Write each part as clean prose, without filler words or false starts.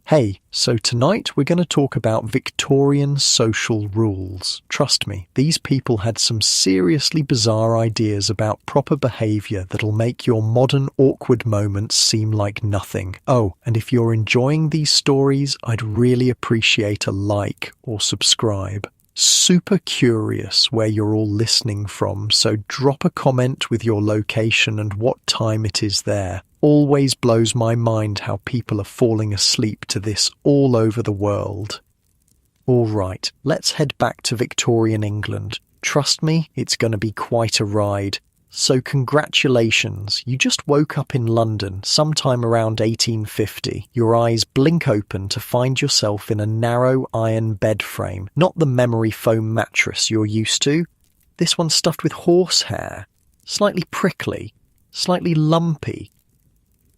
Hey, so tonight we're going to talk about Victorian social rules. Trust me, these people had some seriously bizarre ideas about proper behaviour that'll make your modern awkward moments seem like nothing. Oh, and if you're enjoying these stories, I'd really appreciate a like or subscribe. Super curious where you're all listening from, so drop a comment with your location and what time it is there. Always blows my mind how people are falling asleep to this all over the world. Alright, let's head back to Victorian England. Trust me, it's going to be quite a ride. So congratulations, you just woke up in London sometime around 1850. Your eyes blink open to find yourself in a narrow iron bed frame, not the memory foam mattress you're used to. This one's stuffed with horsehair, slightly prickly, slightly lumpy.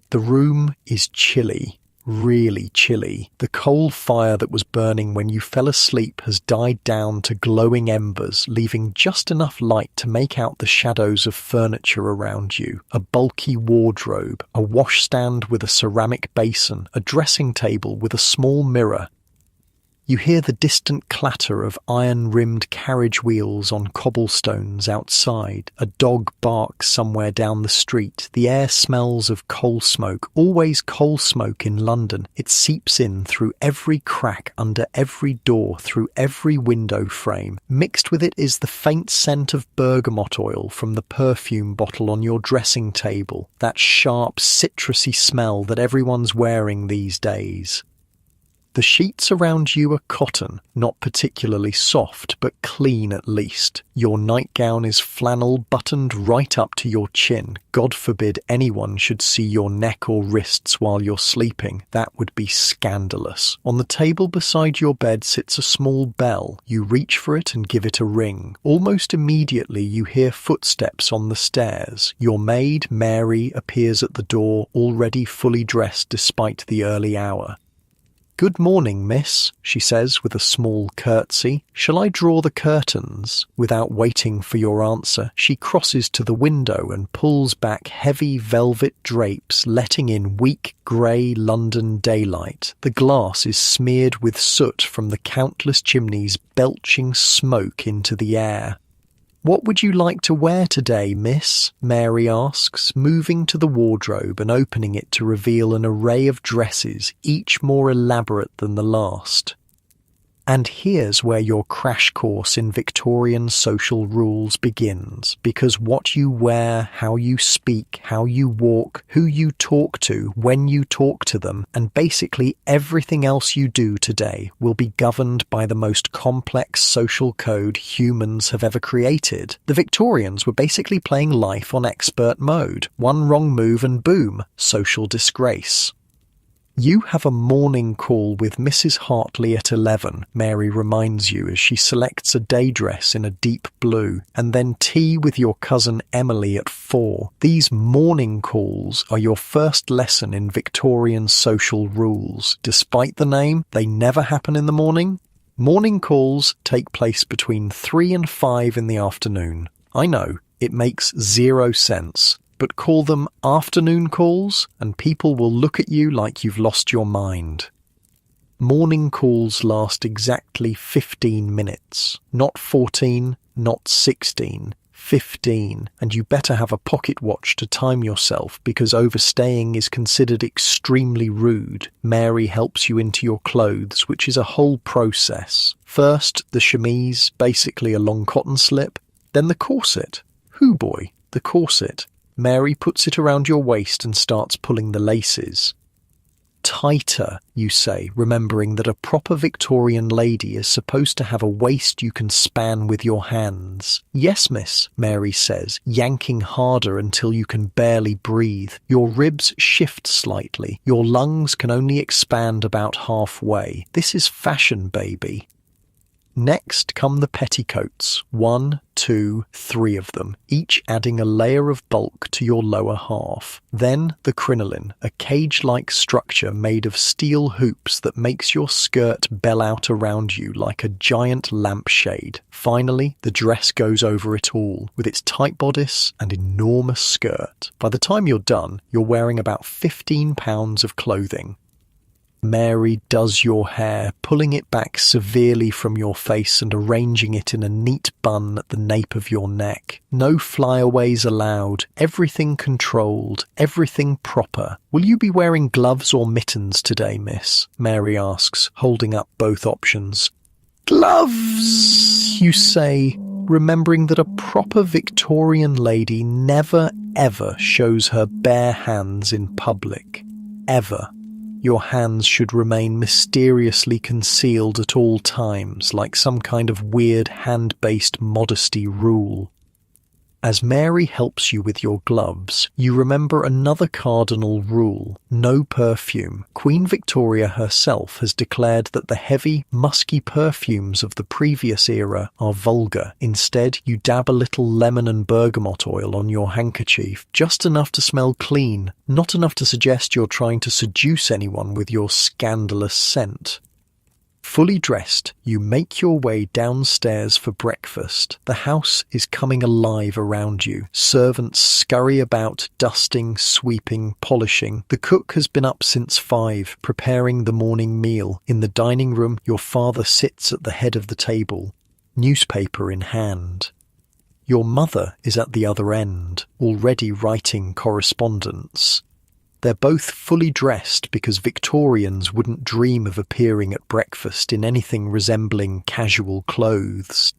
The room is chilly, really chilly. The coal fire that was burning when you fell asleep has died down to glowing embers, leaving just enough light to make out the shadows of furniture around you. A bulky wardrobe, a washstand with a ceramic basin, a dressing table with a small mirror. You hear the distant clatter of iron-rimmed carriage wheels on cobblestones outside. A dog barks somewhere down the street. The air smells of coal smoke. Always coal smoke in London. It seeps in through every crack, under every door, through every window frame. Mixed with it is the faint scent of bergamot oil from the perfume bottle on your dressing table. That sharp, citrusy smell that everyone's wearing these days. The sheets around you are cotton, not particularly soft, but clean at least. Your nightgown is flannel buttoned right up to your chin. God forbid anyone should see your neck or wrists while you're sleeping. That would be scandalous. On the table beside your bed sits a small bell. You reach for it and give it a ring. Almost immediately you hear footsteps on the stairs. Your maid, Mary, appears at the door, already fully dressed despite the early hour. "Good morning, miss," she says with a small curtsy. "Shall I draw the curtains?" Without waiting for your answer, she crosses to the window and pulls back heavy velvet drapes, letting in weak grey London daylight. The glass is smeared with soot from the countless chimneys belching smoke into the air. "What would you like to wear today, miss?" Mary asks, moving to the wardrobe and opening it to reveal an array of dresses, each more elaborate than the last. And here's where your crash course in Victorian social rules begins, because what you wear, how you speak, how you walk, who you talk to, when you talk to them, and basically everything else you do today will be governed by the most complex social code humans have ever created. The Victorians were basically playing life on expert mode. One wrong move and boom, social disgrace. "You have a morning call with Mrs. Hartley at 11, Mary reminds you as she selects a day dress in a deep blue, and then tea with your cousin Emily at 4. These morning calls are your first lesson in Victorian social rules. Despite the name, they never happen in the morning. Morning calls take place between 3 and 5 in the afternoon. I know, it makes zero sense. But call them afternoon calls and people will look at you like you've lost your mind. Morning calls last exactly 15 minutes. Not 14, not 16, 15. And you better have a pocket watch to time yourself because overstaying is considered extremely rude. Mary helps you into your clothes, which is a whole process. First, the chemise, basically a long cotton slip. Then the corset. Hoo boy, the corset. Mary puts it around your waist and starts pulling the laces. "Tighter," you say, remembering that a proper Victorian lady is supposed to have a waist you can span with your hands. "Yes, miss," Mary says, yanking harder until you can barely breathe. Your ribs shift slightly. Your lungs can only expand about halfway. This is fashion, baby. Next come the petticoats, 1, 2, 3 of them, each adding a layer of bulk to your lower half. Then the crinoline, a cage-like structure made of steel hoops that makes your skirt bell out around you like a giant lampshade. Finally, the dress goes over it all, with its tight bodice and enormous skirt. By the time you're done, you're wearing about 15 pounds of clothing. Mary does your hair, pulling it back severely from your face and arranging it in a neat bun at the nape of your neck. No flyaways allowed, everything controlled, everything proper. Will you be wearing gloves or mittens today, miss? Mary asks, holding up both options. Gloves, you say, remembering that a proper Victorian lady never ever shows her bare hands in public. Ever. Your hands should remain mysteriously concealed at all times, like some kind of weird hand-based modesty rule. As Mary helps you with your gloves, you remember another cardinal rule: no perfume. Queen Victoria herself has declared that the heavy, musky perfumes of the previous era are vulgar. Instead, you dab a little lemon and bergamot oil on your handkerchief, just enough to smell clean, not enough to suggest you're trying to seduce anyone with your scandalous scent. Fully dressed, you make your way downstairs for breakfast. The house is coming alive around you. Servants scurry about, dusting, sweeping, polishing. The cook has been up since 5, preparing the morning meal. In the dining room, your father sits at the head of the table, newspaper in hand. Your mother is at the other end, already writing correspondence. They're both fully dressed because Victorians wouldn't dream of appearing at breakfast in anything resembling casual clothes.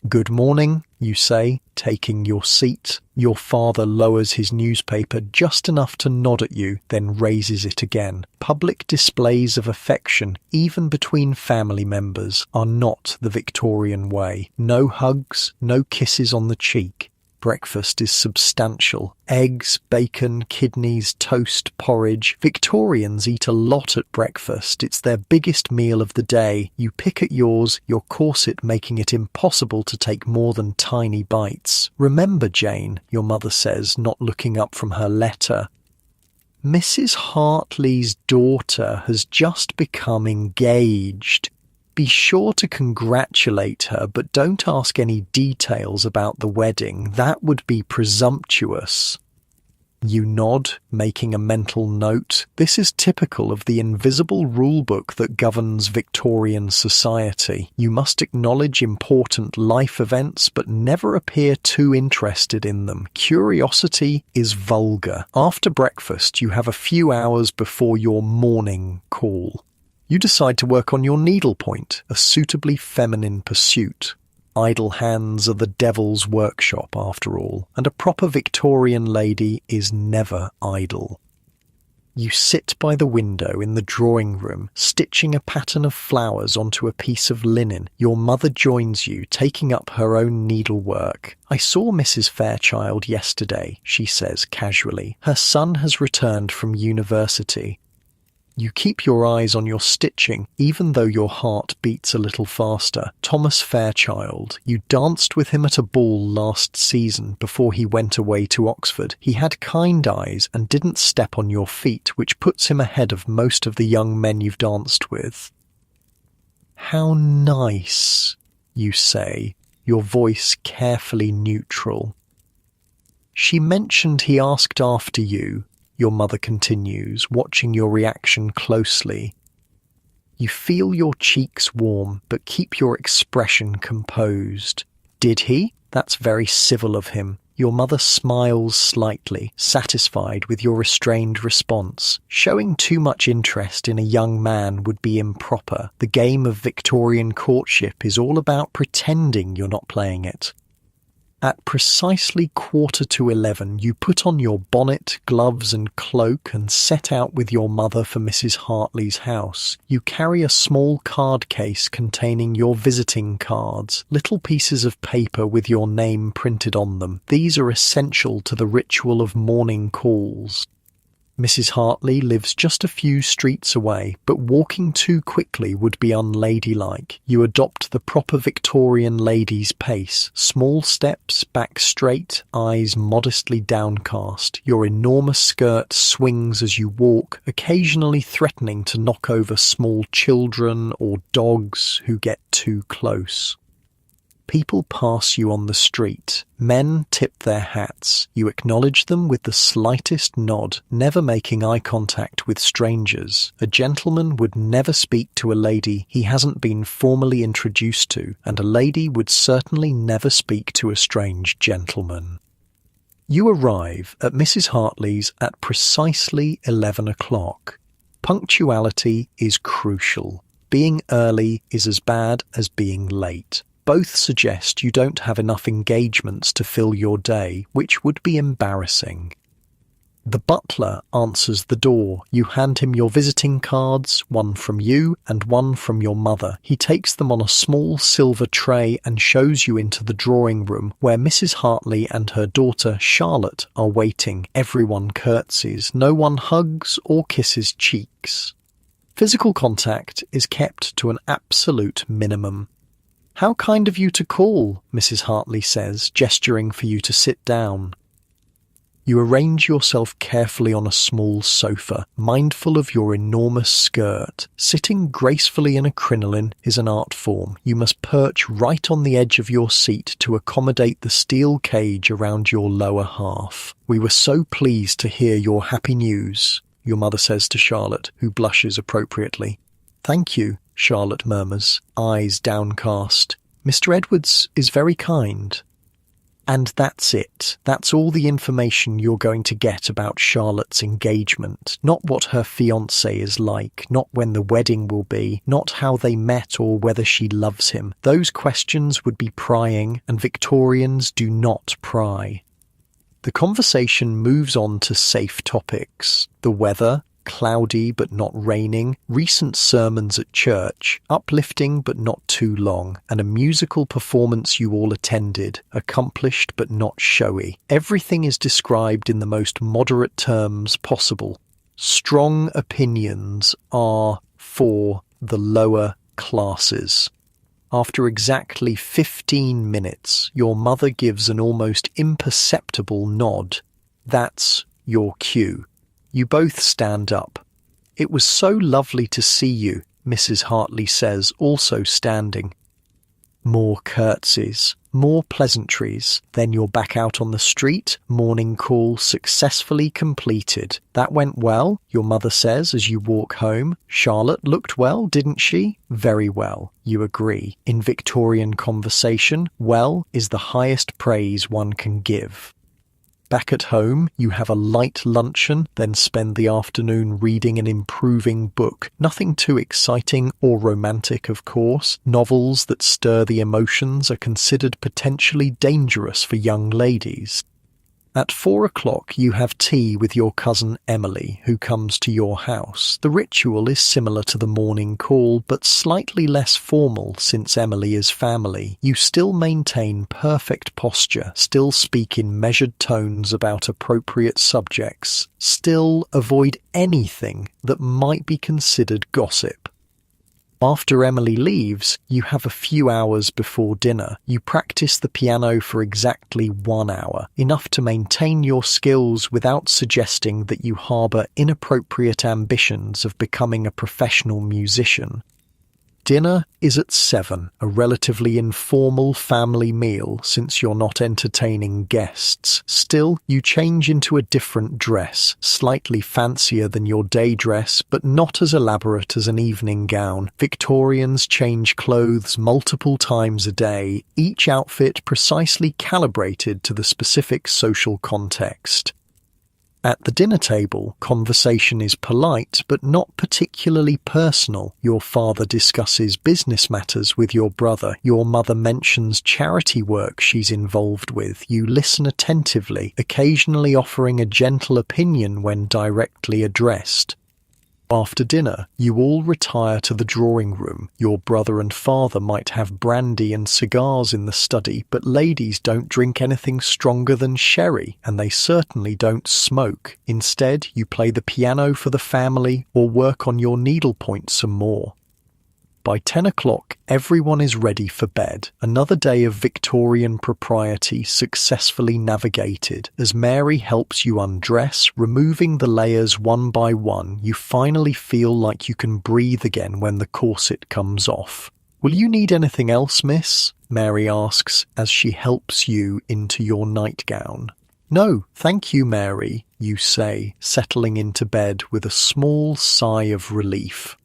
Good morning, you say, taking your seat. Your father lowers his newspaper just enough to nod at you, then raises it again. Public displays of affection, even between family members, are not the Victorian way. No hugs, no kisses on the cheek. Breakfast is substantial. Eggs, bacon, kidneys, toast, porridge. Victorians eat a lot at breakfast. It's their biggest meal of the day. You pick at yours, your corset making it impossible to take more than tiny bites. Remember, Jane, your mother says, not looking up from her letter. Mrs. Hartley's daughter has just become engaged. Be sure to congratulate her, but don't ask any details about the wedding. That would be presumptuous. You nod, making a mental note. This is typical of the invisible rulebook that governs Victorian society. You must acknowledge important life events, but never appear too interested in them. Curiosity is vulgar. After breakfast, you have a few hours before your morning call. You decide to work on your needlepoint, a suitably feminine pursuit. Idle hands are the devil's workshop, after all, and a proper Victorian lady is never idle. You sit by the window in the drawing room, stitching a pattern of flowers onto a piece of linen. Your mother joins you, taking up her own needlework. I saw Mrs. Fairchild yesterday, she says casually. Her son has returned from university. You keep your eyes on your stitching, even though your heart beats a little faster. Thomas Fairchild. You danced with him at a ball last season before he went away to Oxford. He had kind eyes and didn't step on your feet, which puts him ahead of most of the young men you've danced with. How nice, you say, your voice carefully neutral. She mentioned he asked after you. Your mother continues, watching your reaction closely. You feel your cheeks warm, but keep your expression composed. Did he? That's very civil of him. Your mother smiles slightly, satisfied with your restrained response. Showing too much interest in a young man would be improper. The game of Victorian courtship is all about pretending you're not playing it. At precisely 11:15, you put on your bonnet, gloves and cloak and set out with your mother for Mrs. Hartley's house. You carry a small card case containing your visiting cards, little pieces of paper with your name printed on them. These are essential to the ritual of morning calls. Mrs. Hartley lives just a few streets away, but walking too quickly would be unladylike. You adopt the proper Victorian lady's pace. Small steps, back straight, eyes modestly downcast. Your enormous skirt swings as you walk, occasionally threatening to knock over small children or dogs who get too close. People pass you on the street. Men tip their hats. You acknowledge them with the slightest nod, never making eye contact with strangers. A gentleman would never speak to a lady he hasn't been formally introduced to, and a lady would certainly never speak to a strange gentleman. You arrive at Mrs. Hartley's at precisely 11 o'clock. Punctuality is crucial. Being early is as bad as being late. Both suggest you don't have enough engagements to fill your day, which would be embarrassing. The butler answers the door. You hand him your visiting cards, one from you and one from your mother. He takes them on a small silver tray and shows you into the drawing room where Mrs. Hartley and her daughter Charlotte are waiting. Everyone curtsies. No one hugs or kisses cheeks. Physical contact is kept to an absolute minimum. "How kind of you to call," Mrs. Hartley says, gesturing for you to sit down. You arrange yourself carefully on a small sofa, mindful of your enormous skirt. Sitting gracefully in a crinoline is an art form. You must perch right on the edge of your seat to accommodate the steel cage around your lower half. "We were so pleased to hear your happy news," your mother says to Charlotte, who blushes appropriately. "Thank you," Charlotte murmurs, eyes downcast. "Mr. Edwards is very kind." And that's it. That's all the information you're going to get about Charlotte's engagement. Not what her fiancé is like, not when the wedding will be, not how they met or whether she loves him. Those questions would be prying, and Victorians do not pry. The conversation moves on to safe topics. The weather, cloudy but not raining, recent sermons at church, uplifting but not too long, and a musical performance you all attended, accomplished but not showy. Everything is described in the most moderate terms possible. Strong opinions are for the lower classes. After exactly 15 minutes, your mother gives an almost imperceptible nod. That's your cue. You both stand up. "It was so lovely to see you," Mrs. Hartley says, also standing. More curtsies, more pleasantries. Then you're back out on the street, morning call successfully completed. "That went well," your mother says as you walk home. "Charlotte looked well, didn't she?" "Very well," you agree. In Victorian conversation, well is the highest praise one can give. Back at home, you have a light luncheon, then spend the afternoon reading an improving book. Nothing too exciting or romantic, of course. Novels that stir the emotions are considered potentially dangerous for young ladies. At 4 o'clock, you have tea with your cousin Emily, who comes to your house. The ritual is similar to the morning call, but slightly less formal since Emily is family. You still maintain perfect posture, still speak in measured tones about appropriate subjects, still avoid anything that might be considered gossip. After Emily leaves, you have a few hours before dinner. You practice the piano for exactly 1 hour, enough to maintain your skills without suggesting that you harbour inappropriate ambitions of becoming a professional musician. Dinner is at 7, a relatively informal family meal since you're not entertaining guests. Still, you change into a different dress, slightly fancier than your day dress, but not as elaborate as an evening gown. Victorians change clothes multiple times a day, each outfit precisely calibrated to the specific social context. At the dinner table, conversation is polite but not particularly personal. Your father discusses business matters with your brother. Your mother mentions charity work she's involved with. You listen attentively, occasionally offering a gentle opinion when directly addressed. After dinner, you all retire to the drawing room. Your brother and father might have brandy and cigars in the study, but ladies don't drink anything stronger than sherry, and they certainly don't smoke. Instead, you play the piano for the family or work on your needlepoint some more. By 10 o'clock, everyone is ready for bed. Another day of Victorian propriety successfully navigated. As Mary helps you undress, removing the layers one by one, you finally feel like you can breathe again when the corset comes off. "Will you need anything else, miss?" Mary asks as she helps you into your nightgown. "No, thank you, Mary," you say, settling into bed with a small sigh of relief.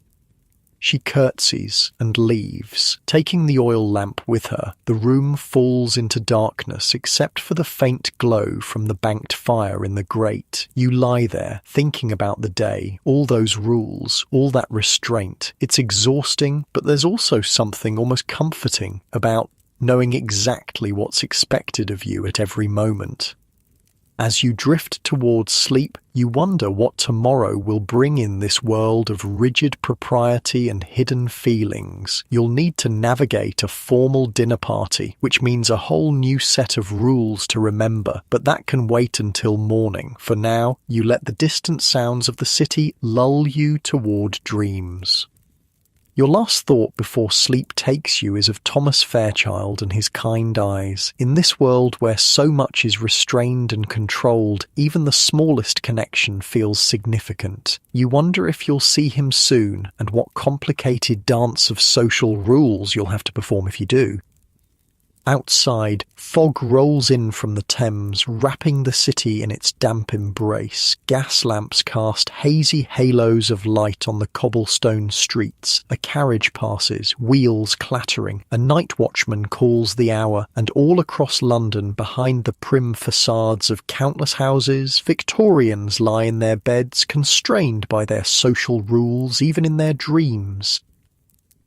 She curtsies and leaves, taking the oil lamp with her. The room falls into darkness except for the faint glow from the banked fire in the grate. You lie there, thinking about the day, all those rules, all that restraint. It's exhausting, but there's also something almost comforting about knowing exactly what's expected of you at every moment. As you drift towards sleep, you wonder what tomorrow will bring in this world of rigid propriety and hidden feelings. You'll need to navigate a formal dinner party, which means a whole new set of rules to remember, but that can wait until morning. For now, you let the distant sounds of the city lull you toward dreams. Your last thought before sleep takes you is of Thomas Fairchild and his kind eyes. In this world where so much is restrained and controlled, even the smallest connection feels significant. You wonder if you'll see him soon, and what complicated dance of social rules you'll have to perform if you do. Outside, fog rolls in from the Thames, wrapping the city in its damp embrace. Gas lamps cast hazy halos of light on the cobblestone streets. A carriage passes, wheels clattering. A night watchman calls the hour, and all across London, behind the prim facades of countless houses, Victorians lie in their beds, constrained by their social rules, even in their dreams.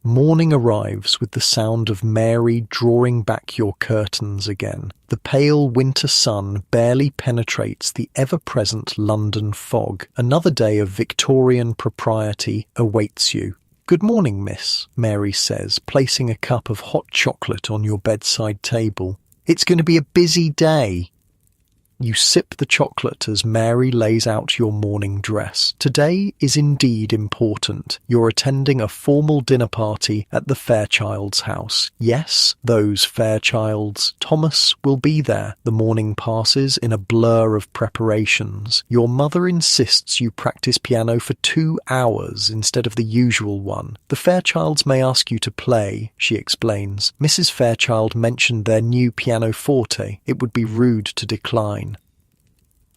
Morning arrives with the sound of Mary drawing back your curtains again. The pale winter sun barely penetrates the ever-present London fog. Another day of Victorian propriety awaits you. "Good morning, miss," Mary says, placing a cup of hot chocolate on your bedside table. "It's going to be a busy day." You sip the chocolate as Mary lays out your morning dress. Today is indeed important. You're attending a formal dinner party at the Fairchilds' house. Yes, those Fairchilds. Thomas will be there. The morning passes in a blur of preparations. Your mother insists you practice piano for 2 hours instead of the usual one. "The Fairchilds may ask you to play," she explains. "Mrs. Fairchild mentioned their new pianoforte. It would be rude to decline."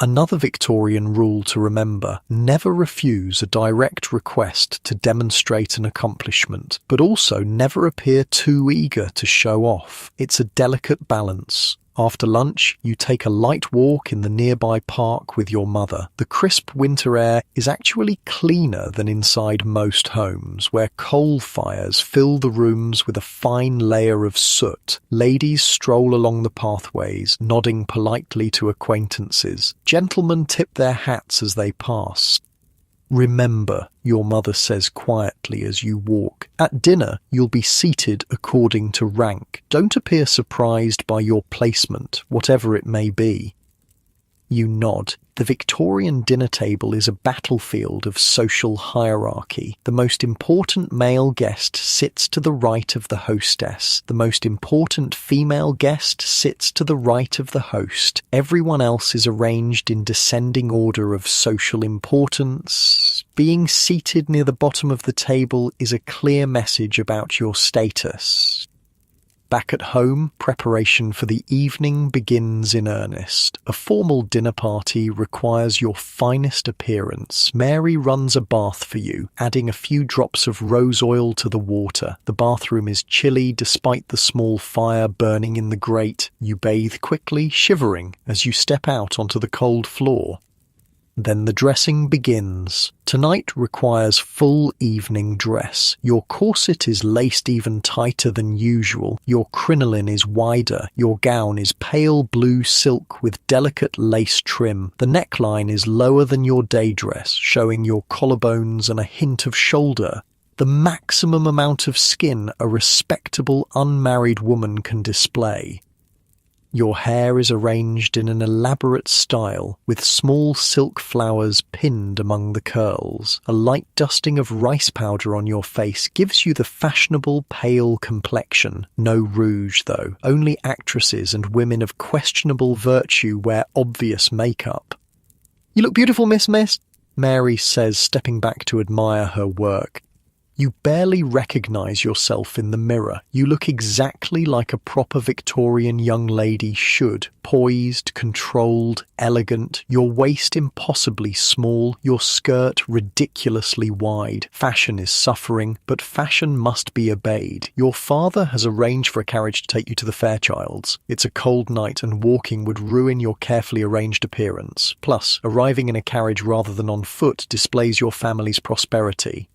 Another Victorian rule to remember: never refuse a direct request to demonstrate an accomplishment, but also never appear too eager to show off. It's a delicate balance. After lunch, you take a light walk in the nearby park with your mother. The crisp winter air is actually cleaner than inside most homes, where coal fires fill the rooms with a fine layer of soot. Ladies stroll along the pathways, nodding politely to acquaintances. Gentlemen tip their hats as they pass. "Remember," your mother says quietly as you walk, "at dinner you'll be seated according to rank. Don't appear surprised by your placement, whatever it may be." You nod. The Victorian dinner table is a battlefield of social hierarchy. The most important male guest sits to the right of the hostess. The most important female guest sits to the right of the host. Everyone else is arranged in descending order of social importance. Being seated near the bottom of the table is a clear message about your status. Back at home, preparation for the evening begins in earnest. A formal dinner party requires your finest appearance. Mary runs a bath for you, adding a few drops of rose oil to the water. The bathroom is chilly despite the small fire burning in the grate. You bathe quickly, shivering, as you step out onto the cold floor. Then the dressing begins. Tonight requires full evening dress. Your corset is laced even tighter than usual. Your crinoline is wider. Your gown is pale blue silk with delicate lace trim. The neckline is lower than your day dress, showing your collarbones and a hint of shoulder. The maximum amount of skin a respectable unmarried woman can display. Your hair is arranged in an elaborate style, with small silk flowers pinned among the curls. A light dusting of rice powder on your face gives you the fashionable pale complexion. No rouge, though. Only actresses and women of questionable virtue wear obvious makeup. "You look beautiful, Miss," Mary says, stepping back to admire her work. You barely recognize yourself in the mirror. You look exactly like a proper Victorian young lady should. Poised, controlled, elegant, your waist impossibly small, your skirt ridiculously wide. Fashion is suffering, but fashion must be obeyed. Your father has arranged for a carriage to take you to the Fairchilds. It's a cold night and walking would ruin your carefully arranged appearance. Plus, arriving in a carriage rather than on foot displays your family's prosperity.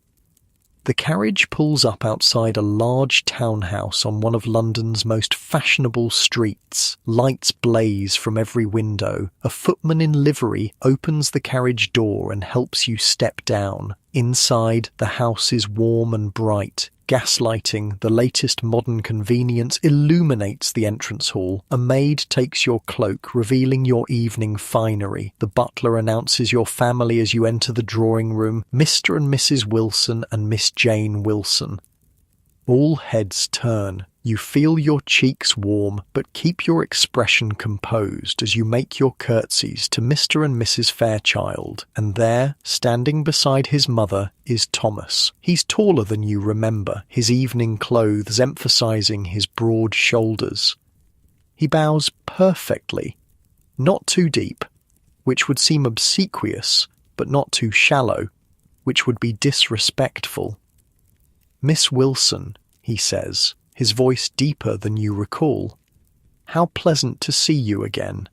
The carriage pulls up outside a large townhouse on one of London's most fashionable streets. Lights blaze from every window. A footman in livery opens the carriage door and helps you step down. Inside, the house is warm and bright. Gaslighting, the latest modern convenience, illuminates the entrance hall. A maid takes your cloak, revealing your evening finery. The butler announces your family as you enter the drawing room, Mr. and Mrs. Wilson and Miss Jane Wilson. All heads turn. You feel your cheeks warm, but keep your expression composed as you make your curtsies to Mr. and Mrs. Fairchild. And there, standing beside his mother, is Thomas. He's taller than you remember, his evening clothes emphasizing his broad shoulders. He bows perfectly, not too deep, which would seem obsequious, but not too shallow, which would be disrespectful. "Miss Wilson," he says, his voice deeper than you recall. "How pleasant to see you again."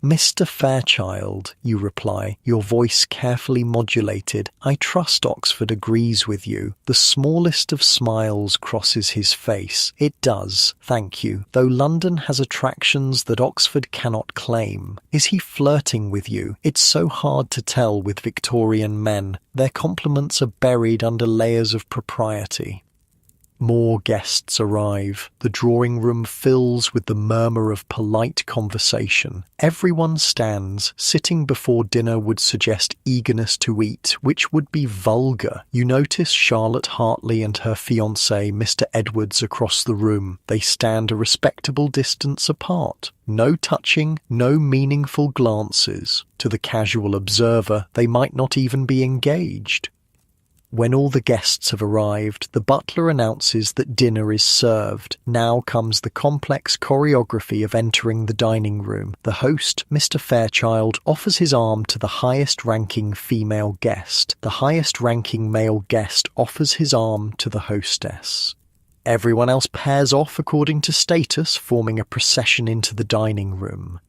"Mr. Fairchild," you reply, your voice carefully modulated. "I trust Oxford agrees with you." The smallest of smiles crosses his face. "It does, thank you, though London has attractions that Oxford cannot claim." "Is he flirting with you?" "It's so hard to tell with Victorian men. Their compliments are buried under layers of propriety." More guests arrive. The drawing room fills with the murmur of polite conversation. Everyone stands. Sitting before dinner would suggest eagerness to eat, which would be vulgar. You notice Charlotte Hartley and her fiancé, Mr. Edwards, across the room. They stand a respectable distance apart. No touching, no meaningful glances. To the casual observer, they might not even be engaged. When all the guests have arrived, the butler announces that dinner is served. Now comes the complex choreography of entering the dining room. The host, Mr. Fairchild, offers his arm to the highest-ranking female guest. The highest-ranking male guest offers his arm to the hostess. Everyone else pairs off according to status, forming a procession into the dining room.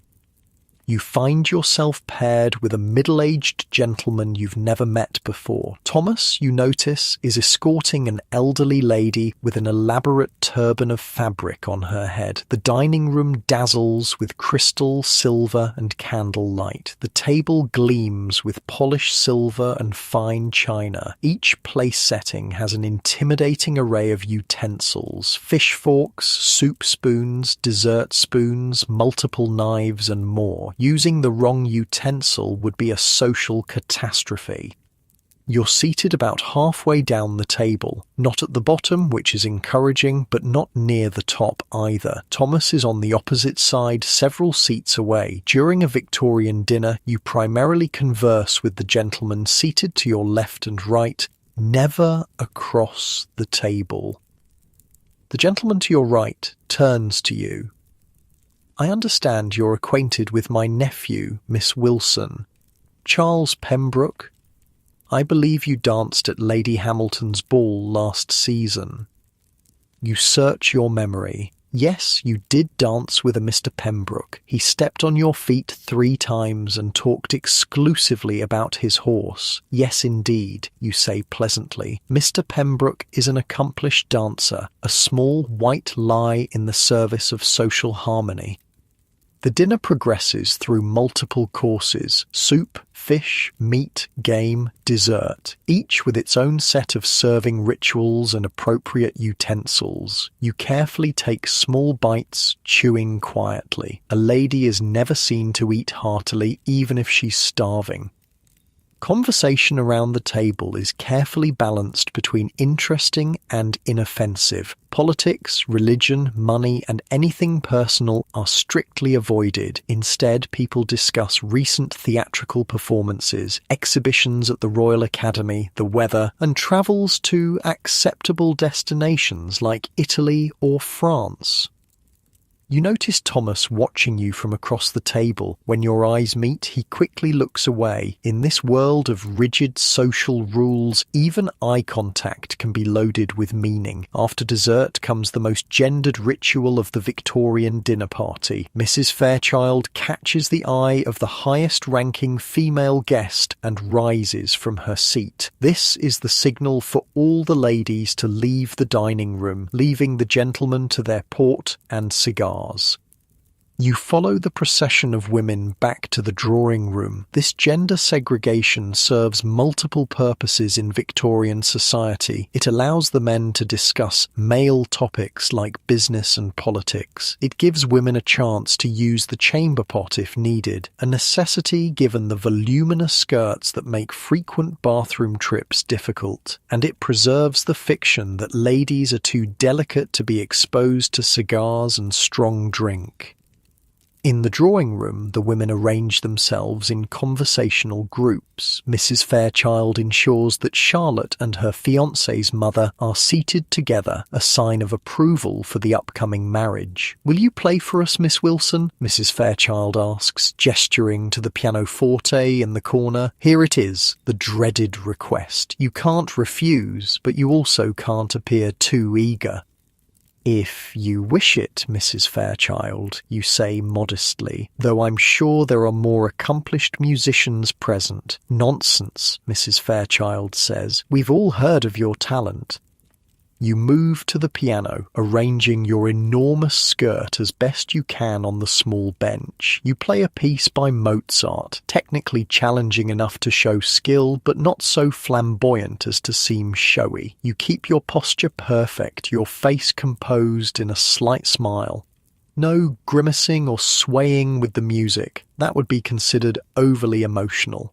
You find yourself paired with a middle-aged gentleman you've never met before. Thomas, you notice, is escorting an elderly lady with an elaborate turban of fabric on her head. The dining room dazzles with crystal, silver, and candlelight. The table gleams with polished silver and fine china. Each place setting has an intimidating array of utensils: fish forks, soup spoons, dessert spoons, multiple knives, and more. Using the wrong utensil would be a social catastrophe. You're seated about halfway down the table, not at the bottom, which is encouraging, but not near the top either. Thomas is on the opposite side, several seats away. During a Victorian dinner, you primarily converse with the gentleman seated to your left and right, never across the table. The gentleman to your right turns to you. "I understand you're acquainted with my nephew, Miss Wilson. Charles Pembroke. I believe you danced at Lady Hamilton's ball last season." You search your memory. Yes, you did dance with a Mr. Pembroke. He stepped on your feet 3 times and talked exclusively about his horse. "Yes, indeed," you say pleasantly. "Mr. Pembroke is an accomplished dancer, a small white lie in the service of social harmony." The dinner progresses through multiple courses: soup, fish, meat, game, dessert, each with its own set of serving rituals and appropriate utensils. You carefully take small bites, chewing quietly. A lady is never seen to eat heartily, even if she's starving. Conversation around the table is carefully balanced between interesting and inoffensive. Politics, religion, money, and anything personal are strictly avoided. Instead, people discuss recent theatrical performances, exhibitions at the Royal Academy, the weather, and travels to acceptable destinations like Italy or France. You notice Thomas watching you from across the table. When your eyes meet, he quickly looks away. In this world of rigid social rules, even eye contact can be loaded with meaning. After dessert comes the most gendered ritual of the Victorian dinner party. Mrs. Fairchild catches the eye of the highest-ranking female guest and rises from her seat. This is the signal for all the ladies to leave the dining room, leaving the gentlemen to their port and cigars. You follow the procession of women back to the drawing room. This gender segregation serves multiple purposes in Victorian society. It allows the men to discuss male topics like business and politics. It gives women a chance to use the chamber pot if needed, a necessity given the voluminous skirts that make frequent bathroom trips difficult. And it preserves the fiction that ladies are too delicate to be exposed to cigars and strong drink. In the drawing room, the women arrange themselves in conversational groups. Mrs. Fairchild ensures that Charlotte and her fiancé's mother are seated together, a sign of approval for the upcoming marriage. "Will you play for us, Miss Wilson?" Mrs. Fairchild asks, gesturing to the pianoforte in the corner. Here it is, the dreaded request. You can't refuse, but you also can't appear too eager. "If you wish it, Mrs. Fairchild," you say modestly, "though I'm sure there are more accomplished musicians present." "Nonsense," Mrs. Fairchild says. "We've all heard of your talent." You move to the piano, arranging your enormous skirt as best you can on the small bench. You play a piece by Mozart, technically challenging enough to show skill, but not so flamboyant as to seem showy. You keep your posture perfect, your face composed in a slight smile. No grimacing or swaying with the music. That would be considered overly emotional.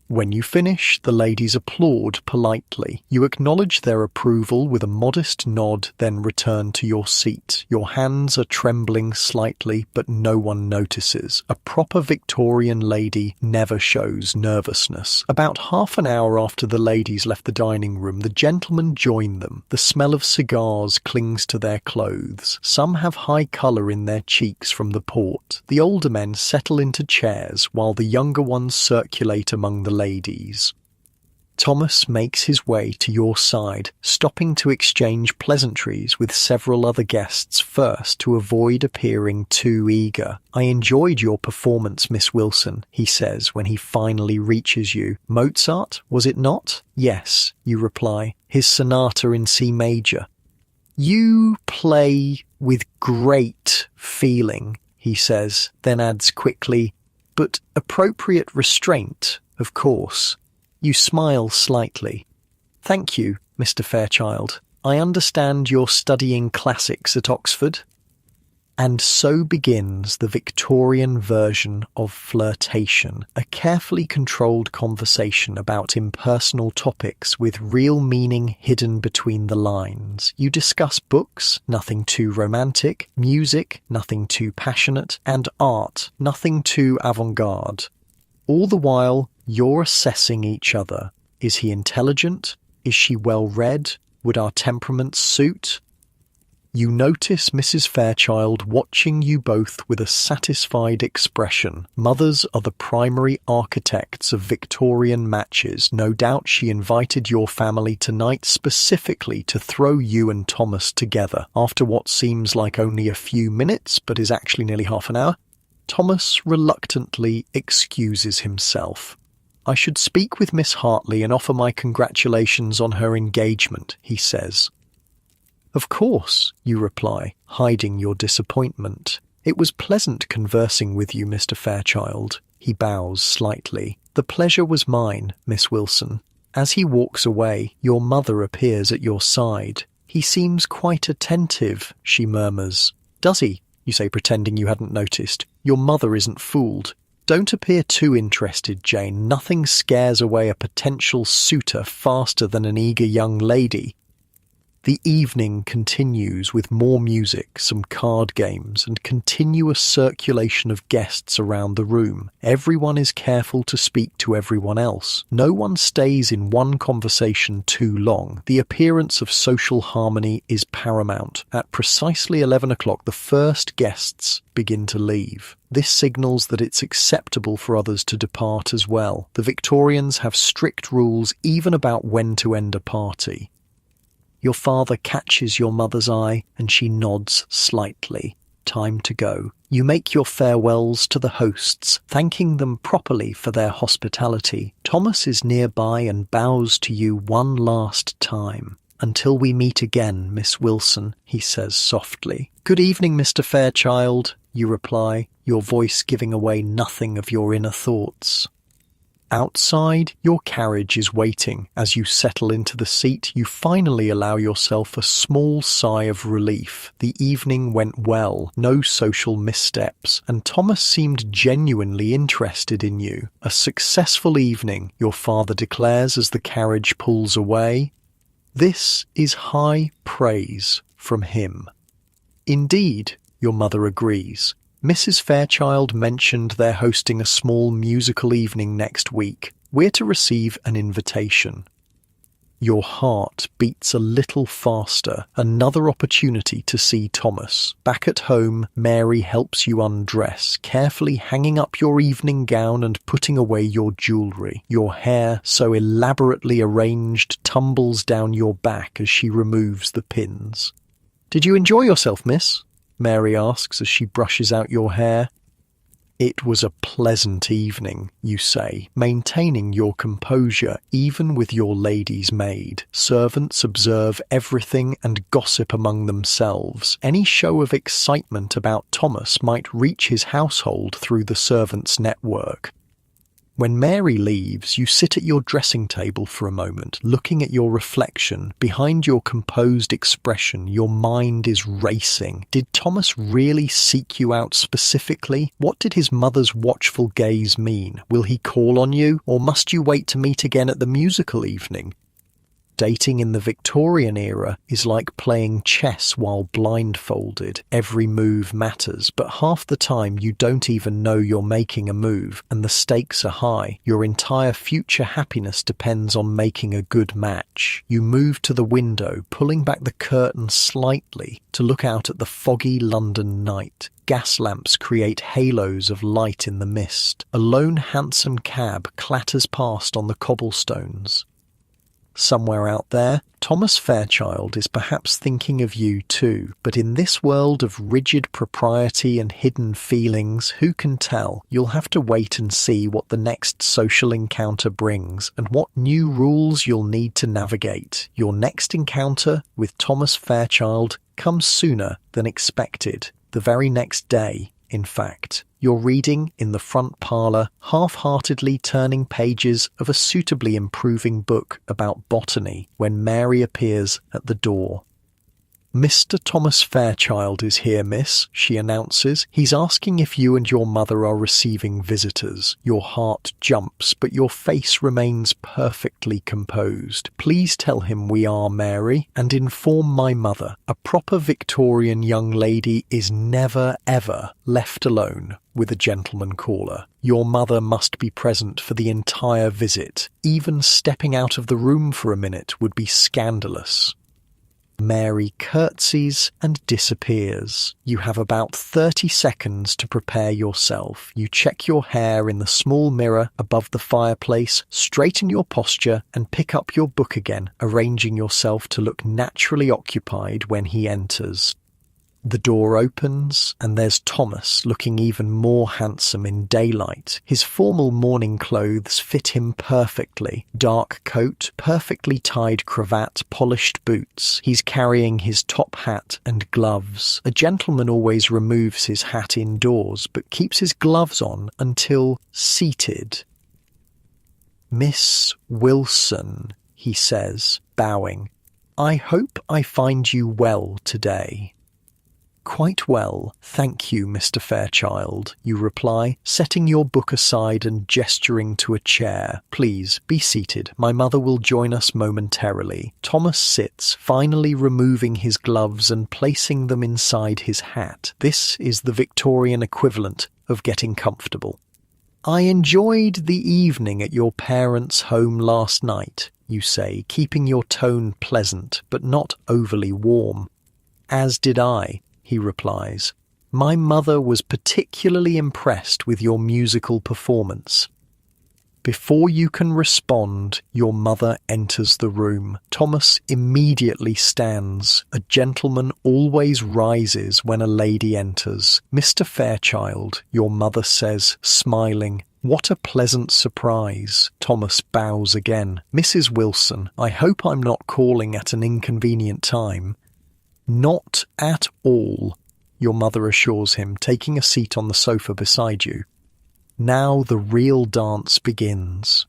When you finish, the ladies applaud politely. You acknowledge their approval with a modest nod, then return to your seat. Your hands are trembling slightly, but no one notices. A proper Victorian lady never shows nervousness. About half an hour after the ladies left the dining room, the gentlemen join them. The smell of cigars clings to their clothes. Some have high colour in their cheeks from the port. The older men settle into chairs, while the younger ones circulate among the ladies. Thomas makes his way to your side, stopping to exchange pleasantries with several other guests first to avoid appearing too eager. "I enjoyed your performance, Miss Wilson," he says when he finally reaches you. "Mozart, was it not?" "Yes," you reply. "His sonata in C major." "You play with great feeling," he says, then adds quickly, "but appropriate restraint, of course." You smile slightly. "Thank you, Mr. Fairchild. I understand you're studying classics at Oxford?" And so begins the Victorian version of flirtation, a carefully controlled conversation about impersonal topics with real meaning hidden between the lines. You discuss books, nothing too romantic, music, nothing too passionate, and art, nothing too avant-garde. All the while, you're assessing each other. Is he intelligent? Is she well-read? Would our temperaments suit? You notice Mrs. Fairchild watching you both with a satisfied expression. Mothers are the primary architects of Victorian matches. No doubt she invited your family tonight specifically to throw you and Thomas together. After what seems like only a few minutes, but is actually nearly half an hour, Thomas reluctantly excuses himself. "I should speak with Miss Hartley and offer my congratulations on her engagement," he says. "Of course," you reply, hiding your disappointment. "It was pleasant conversing with you, Mr. Fairchild." He bows slightly. "The pleasure was mine, Miss Wilson." As he walks away, your mother appears at your side. "He seems quite attentive," she murmurs. "Does he?" you say, pretending you hadn't noticed. Your mother isn't fooled. Don't appear too interested, Jane. Nothing scares away a potential suitor faster than an eager young lady. The evening continues with more music, some card games, and continuous circulation of guests around the room. Everyone is careful to speak to everyone else. No one stays in one conversation too long. The appearance of social harmony is paramount. At precisely 11 o'clock, the first guests begin to leave. This signals that it's acceptable for others to depart as well. The Victorians have strict rules even about when to end a party. Your father catches your mother's eye and she nods slightly. Time to go. You make your farewells to the hosts, thanking them properly for their hospitality. Thomas is nearby and bows to you one last time. "Until we meet again, Miss Wilson," he says softly. "Good evening, Mr. Fairchild," you reply, your voice giving away nothing of your inner thoughts. Outside, your carriage is waiting. As you settle into the seat, you finally allow yourself a small sigh of relief. The evening went well, no social missteps, and Thomas seemed genuinely interested in you. A successful evening, your father declares as the carriage pulls away. This is high praise from him. Indeed, your mother agrees. Mrs. Fairchild mentioned they're hosting a small musical evening next week. We're to receive an invitation. Your heart beats a little faster. Another opportunity to see Thomas. Back at home, Mary helps you undress, carefully hanging up your evening gown and putting away your jewellery. Your hair, so elaborately arranged, tumbles down your back as she removes the pins. "Did you enjoy yourself, miss?" Mary asks as she brushes out your hair. "It was a pleasant evening," you say, maintaining your composure even with your lady's maid. Servants observe everything and gossip among themselves. Any show of excitement about Thomas might reach his household through the servants' network. When Mary leaves, you sit at your dressing table for a moment, looking at your reflection. Behind your composed expression, your mind is racing. Did Thomas really seek you out specifically? What did his mother's watchful gaze mean? Will he call on you, or must you wait to meet again at the musical evening? Dating in the Victorian era is like playing chess while blindfolded. Every move matters, but half the time you don't even know you're making a move, and the stakes are high. Your entire future happiness depends on making a good match. You move to the window, pulling back the curtain slightly to look out at the foggy London night. Gas lamps create halos of light in the mist. A lone hansom cab clatters past on the cobblestones. Somewhere out there, Thomas Fairchild is perhaps thinking of you too, but in this world of rigid propriety and hidden feelings, who can tell? You'll have to wait and see what the next social encounter brings and what new rules you'll need to navigate. Your next encounter with Thomas Fairchild comes sooner than expected, the very next day, in fact. You're reading in the front parlour, half-heartedly turning pages of a suitably improving book about botany when Mary appears at the door. "Mr. Thomas Fairchild is here, miss," she announces. "He's asking if you and your mother are receiving visitors." Your heart jumps, but your face remains perfectly composed. "Please tell him we are, Mary, and inform my mother. A proper Victorian young lady is never, ever left alone with a gentleman caller. Your mother must be present for the entire visit. Even stepping out of the room for a minute would be scandalous." Mary curtsies and disappears. You have about 30 seconds to prepare yourself. You check your hair in the small mirror above the fireplace, straighten your posture, and pick up your book again, arranging yourself to look naturally occupied when he enters. The door opens, and there's Thomas, looking even more handsome in daylight. His formal morning clothes fit him perfectly. Dark coat, perfectly tied cravat, polished boots. He's carrying his top hat and gloves. A gentleman always removes his hat indoors, but keeps his gloves on until seated. "Miss Wilson," he says, bowing. "I hope I find you well today." "Quite well, thank you, Mr. Fairchild," you reply, setting your book aside and gesturing to a chair. "Please, be seated. My mother will join us momentarily." Thomas sits, finally removing his gloves and placing them inside his hat. This is the Victorian equivalent of getting comfortable. "I enjoyed the evening at your parents' home last night," you say, keeping your tone pleasant but not overly warm. "As did I," he replies. "My mother was particularly impressed with your musical performance." Before you can respond, your mother enters the room. Thomas immediately stands. A gentleman always rises when a lady enters. "Mr. Fairchild," your mother says, smiling. "What a pleasant surprise." Thomas bows again. "Mrs. Wilson, I hope I'm not calling at an inconvenient time." "Not at all," your mother assures him, taking a seat on the sofa beside you. Now the real dance begins.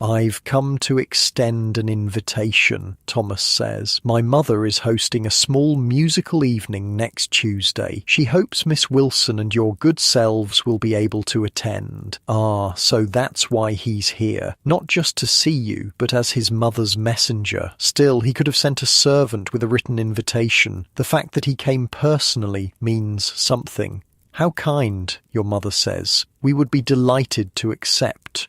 "I've come to extend an invitation," Thomas says. "My mother is hosting a small musical evening next Tuesday. She hopes Miss Wilson and your good selves will be able to attend." "Ah, so that's why he's here. Not just to see you, but as his mother's messenger. Still, he could have sent a servant with a written invitation. The fact that he came personally means something." "How kind," your mother says. "We would be delighted to accept."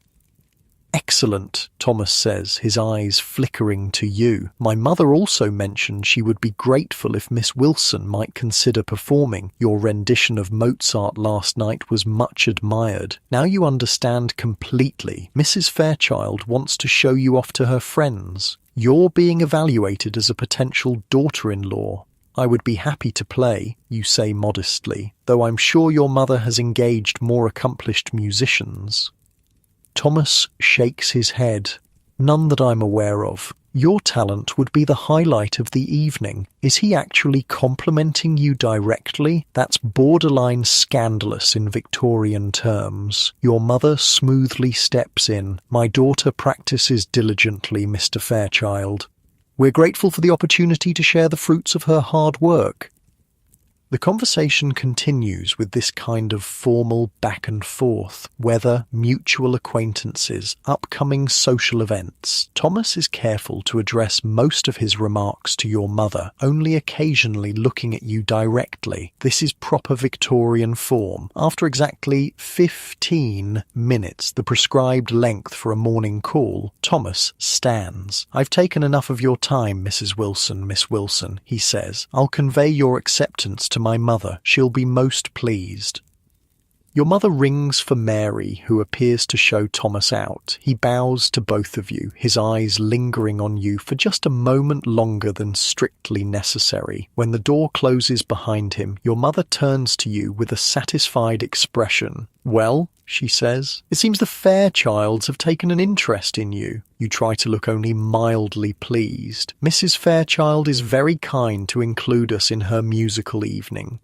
"Excellent," Thomas says, his eyes flickering to you. "My mother also mentioned she would be grateful if Miss Wilson might consider performing. Your rendition of Mozart last night was much admired." Now you understand completely. Mrs. Fairchild wants to show you off to her friends. You're being evaluated as a potential daughter-in-law. "I would be happy to play," you say modestly, "though I'm sure your mother has engaged more accomplished musicians." Thomas shakes his head. "None that I'm aware of. Your talent would be the highlight of the evening." Is he actually complimenting you directly? That's borderline scandalous in Victorian terms. Your mother smoothly steps in. "My daughter practices diligently, Mr. Fairchild. We're grateful for the opportunity to share the fruits of her hard work." The conversation continues with this kind of formal back and forth, weather, mutual acquaintances, upcoming social events. Thomas is careful to address most of his remarks to your mother, only occasionally looking at you directly. This is proper Victorian form. After exactly 15 minutes, the prescribed length for a morning call, Thomas stands. "I've taken enough of your time, Mrs. Wilson, Miss Wilson," he says. "I'll convey your acceptance to my mother. She'll be most pleased." Your mother rings for Mary, who appears to show Thomas out. He bows to both of you, his eyes lingering on you for just a moment longer than strictly necessary. When the door closes behind him, your mother turns to you with a satisfied expression. "Well," she says, "it seems the Fairchilds have taken an interest in you." You try to look only mildly pleased. "Mrs. Fairchild is very kind to include us in her musical evening."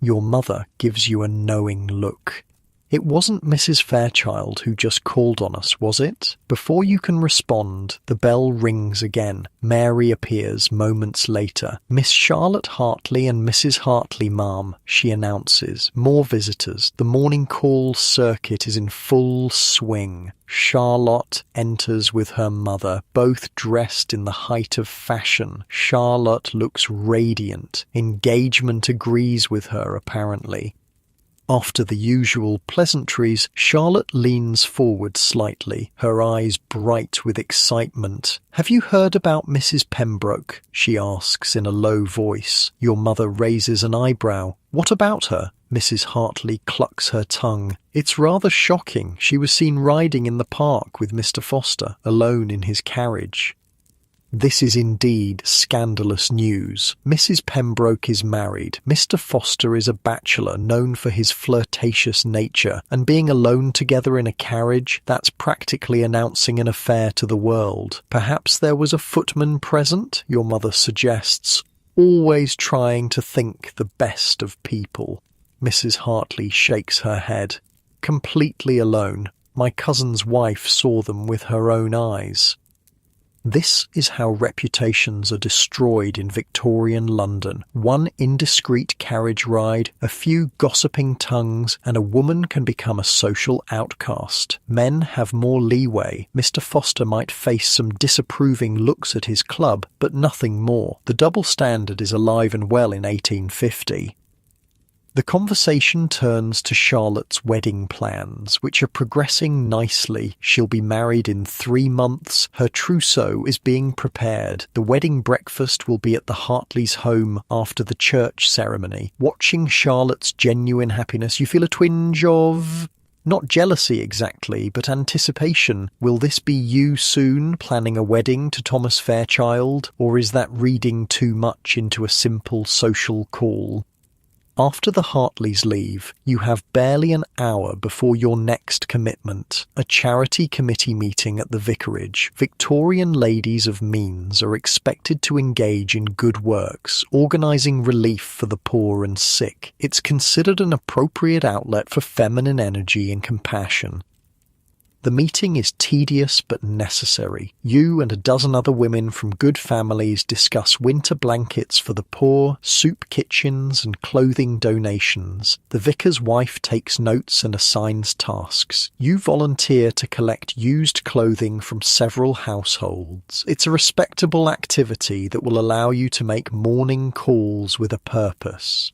Your mother gives you a knowing look. "It wasn't Mrs. Fairchild who just called on us, was it?" Before you can respond, the bell rings again. Mary appears moments later. "Miss Charlotte Hartley and Mrs. Hartley, ma'am," she announces. "More visitors. The morning call circuit is in full swing." Charlotte enters with her mother, both dressed in the height of fashion. Charlotte looks radiant. Engagement agrees with her, apparently. After the usual pleasantries, Charlotte leans forward slightly, her eyes bright with excitement. "Have you heard about Mrs. Pembroke?" she asks in a low voice. Your mother raises an eyebrow. "What about her?" Mrs. Hartley clucks her tongue. "It's rather shocking. She was seen riding in the park with Mr. Foster, alone in his carriage." This is indeed scandalous news. Mrs. Pembroke is married. Mr. Foster is a bachelor known for his flirtatious nature, and being alone together in a carriage, that's practically announcing an affair to the world. "Perhaps there was a footman present," your mother suggests, always trying to think the best of people. Mrs. Hartley shakes her head. "Completely alone. My cousin's wife saw them with her own eyes." This is how reputations are destroyed in Victorian London. One indiscreet carriage ride, a few gossiping tongues, and a woman can become a social outcast. Men have more leeway. Mr. Foster might face some disapproving looks at his club, but nothing more. The double standard is alive and well in 1850. The conversation turns to Charlotte's wedding plans, which are progressing nicely. She'll be married in 3 months. Her trousseau is being prepared. The wedding breakfast will be at the Hartleys' home after the church ceremony. Watching Charlotte's genuine happiness, you feel a twinge of... not jealousy exactly, but anticipation. Will this be you soon, planning a wedding to Thomas Fairchild? Or is that reading too much into a simple social call? After the Hartleys leave, you have barely an hour before your next commitment, a charity committee meeting at the vicarage. Victorian ladies of means are expected to engage in good works, organising relief for the poor and sick. It's considered an appropriate outlet for feminine energy and compassion. The meeting is tedious but necessary. You and a dozen other women from good families discuss winter blankets for the poor, soup kitchens and clothing donations. The vicar's wife takes notes and assigns tasks. You volunteer to collect used clothing from several households. It's a respectable activity that will allow you to make morning calls with a purpose.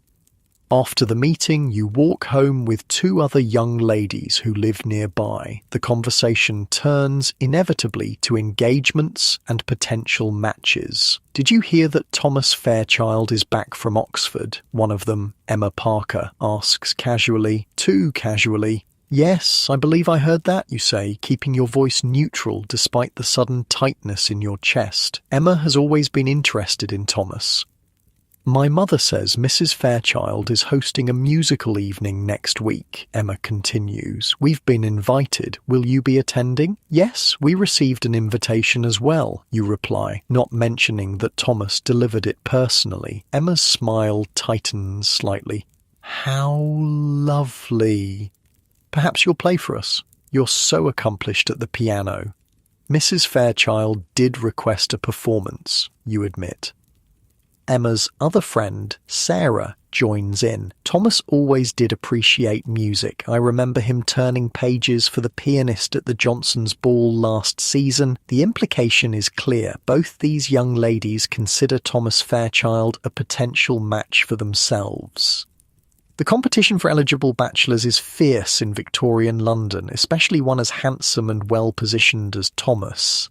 After the meeting, you walk home with 2 other young ladies who live nearby. The conversation turns, inevitably, to engagements and potential matches. "Did you hear that Thomas Fairchild is back from Oxford?" One of them, Emma Parker, asks casually, too casually. "Yes, I believe I heard that," you say, keeping your voice neutral despite the sudden tightness in your chest. Emma has always been interested in Thomas. "My mother says Mrs. Fairchild is hosting a musical evening next week," Emma continues. "We've been invited. Will you be attending?" "Yes, we received an invitation as well," you reply, not mentioning that Thomas delivered it personally. Emma's smile tightens slightly. "How lovely. Perhaps you'll play for us. You're so accomplished at the piano." Mrs. Fairchild did request a performance, you admit. Emma's other friend, Sarah, joins in. "Thomas always did appreciate music. I remember him turning pages for the pianist at the Johnsons' ball last season." The implication is clear. Both these young ladies consider Thomas Fairchild a potential match for themselves. The competition for eligible bachelors is fierce in Victorian London, especially one as handsome and well-positioned as Thomas.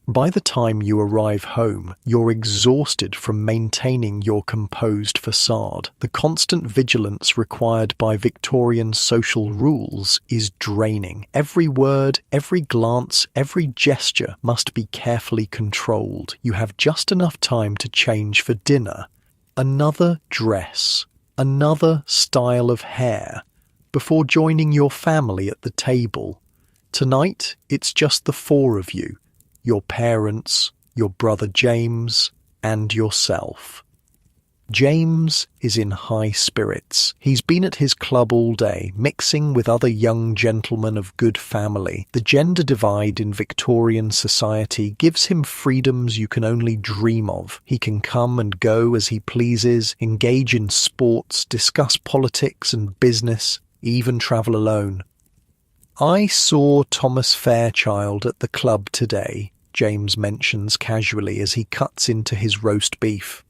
By the time you arrive home, you're exhausted from maintaining your composed facade. The constant vigilance required by Victorian social rules is draining. Every word, every glance, every gesture must be carefully controlled. You have just enough time to change for dinner. Another dress, another style of hair, before joining your family at the table. Tonight, it's just the 4 of you. Your parents, your brother James, and yourself. James is in high spirits. He's been at his club all day, mixing with other young gentlemen of good family. The gender divide in Victorian society gives him freedoms you can only dream of. He can come and go as he pleases, engage in sports, discuss politics and business, even travel alone. "I saw Thomas Fairchild at the club today," James mentions casually as he cuts into his roast beef.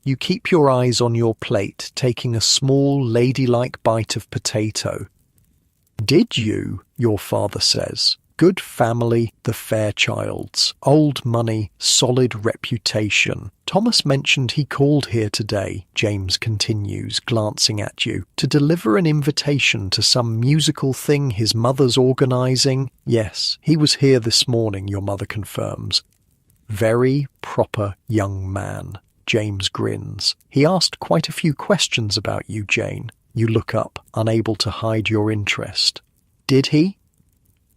You keep your eyes on your plate, taking a small, ladylike bite of potato. "Did you?" your father says. Good family, the Fairchilds. Old money, solid reputation. Thomas mentioned he called here today, James continues, glancing at you, to deliver an invitation to some musical thing his mother's organising. Yes, he was here this morning, your mother confirms. Very proper young man. James grins. He asked quite a few questions about you, Jane. You look up, unable to hide your interest. Did he?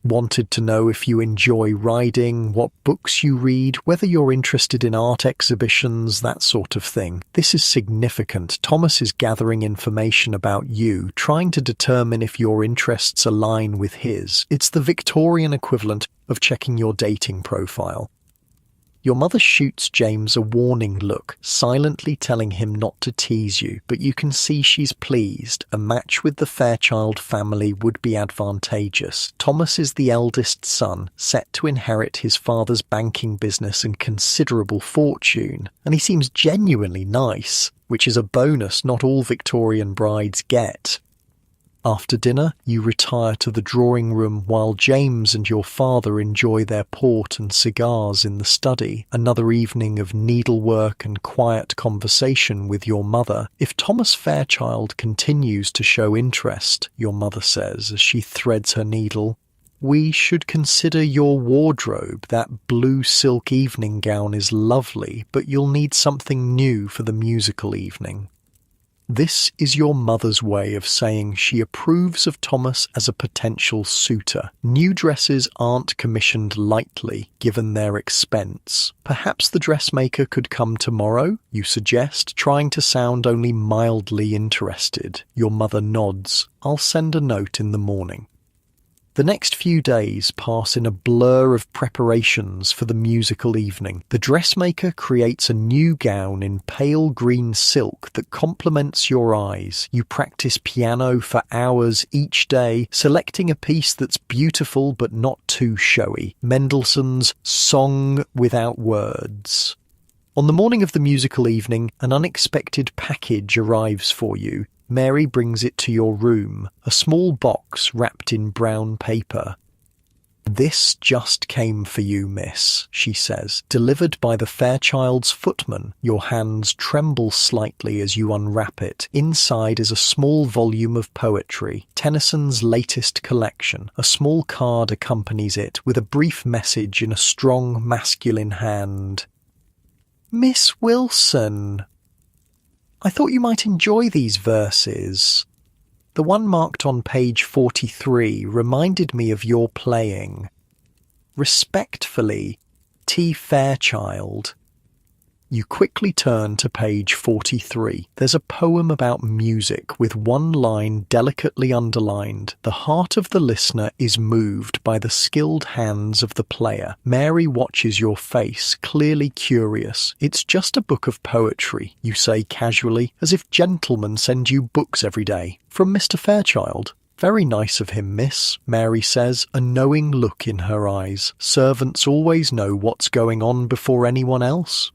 Wanted to know if you enjoy riding, what books you read, whether you're interested in art exhibitions, that sort of thing. This is significant. Thomas is gathering information about you, trying to determine if your interests align with his. It's the Victorian equivalent of checking your dating profile. Your mother shoots James a warning look, silently telling him not to tease you, but you can see she's pleased. A match with the Fairchild family would be advantageous. Thomas is the eldest son, set to inherit his father's banking business and considerable fortune, and he seems genuinely nice, which is a bonus not all Victorian brides get. After dinner, you retire to the drawing room while James and your father enjoy their port and cigars in the study. Another evening of needlework and quiet conversation with your mother. If Thomas Fairchild continues to show interest, your mother says as she threads her needle, we should consider your wardrobe. That blue silk evening gown is lovely, but you'll need something new for the musical evening. This is your mother's way of saying she approves of Thomas as a potential suitor. New dresses aren't commissioned lightly, given their expense. Perhaps the dressmaker could come tomorrow, you suggest, trying to sound only mildly interested. Your mother nods. I'll send a note in the morning. The next few days pass in a blur of preparations for the musical evening. The dressmaker creates a new gown in pale green silk that complements your eyes. You practice piano for hours each day, selecting a piece that's beautiful but not too showy. Mendelssohn's Song Without Words. On the morning of the musical evening, an unexpected package arrives for you. Mary brings it to your room, a small box wrapped in brown paper. This just came for you, miss, she says, delivered by the Fairchild's footman. Your hands tremble slightly as you unwrap it. Inside is a small volume of poetry, Tennyson's latest collection. A small card accompanies it, with a brief message in a strong masculine hand. Miss Wilson, I thought you might enjoy these verses. The one marked on page 43 reminded me of your playing. Respectfully, T. Fairchild. You quickly turn to page 43. There's a poem about music with one line delicately underlined. The heart of the listener is moved by the skilled hands of the player. Mary watches your face, clearly curious. It's just a book of poetry, you say casually, as if gentlemen send you books every day. From Mr. Fairchild. Very nice of him, miss, Mary says, a knowing look in her eyes. Servants always know what's going on before anyone else.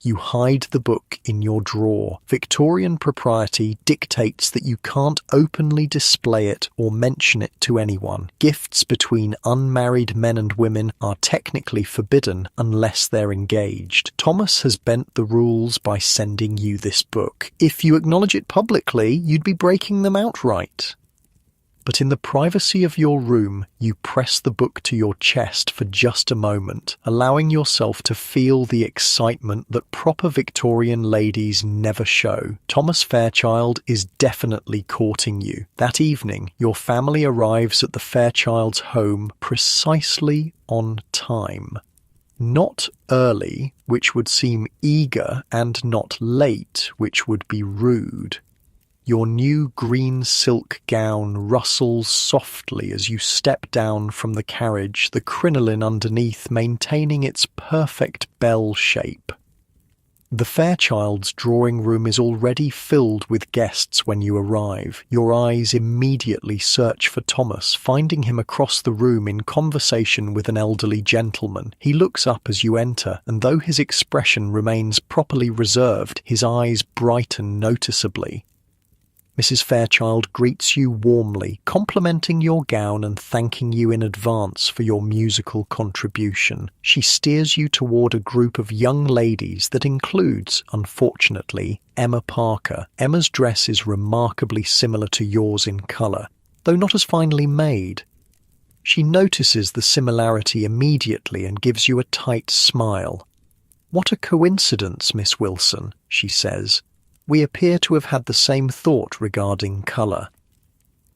You hide the book in your drawer. Victorian propriety dictates that you can't openly display it or mention it to anyone. Gifts between unmarried men and women are technically forbidden unless they're engaged. Thomas has bent the rules by sending you this book. If you acknowledge it publicly, you'd be breaking them outright. But in the privacy of your room, you press the book to your chest for just a moment, allowing yourself to feel the excitement that proper Victorian ladies never show. Thomas Fairchild is definitely courting you. That evening, your family arrives at the Fairchild's home precisely on time. Not early, which would seem eager, and not late, which would be rude. Your new green silk gown rustles softly as you step down from the carriage, the crinoline underneath maintaining its perfect bell shape. The Fairchild's drawing room is already filled with guests when you arrive. Your eyes immediately search for Thomas, finding him across the room in conversation with an elderly gentleman. He looks up as you enter, and though his expression remains properly reserved, his eyes brighten noticeably. Mrs. Fairchild greets you warmly, complimenting your gown and thanking you in advance for your musical contribution. She steers you toward a group of young ladies that includes, unfortunately, Emma Parker. Emma's dress is remarkably similar to yours in colour, though not as finely made. She notices the similarity immediately and gives you a tight smile. "What a coincidence, Miss Wilson," she says. "We appear to have had the same thought regarding colour."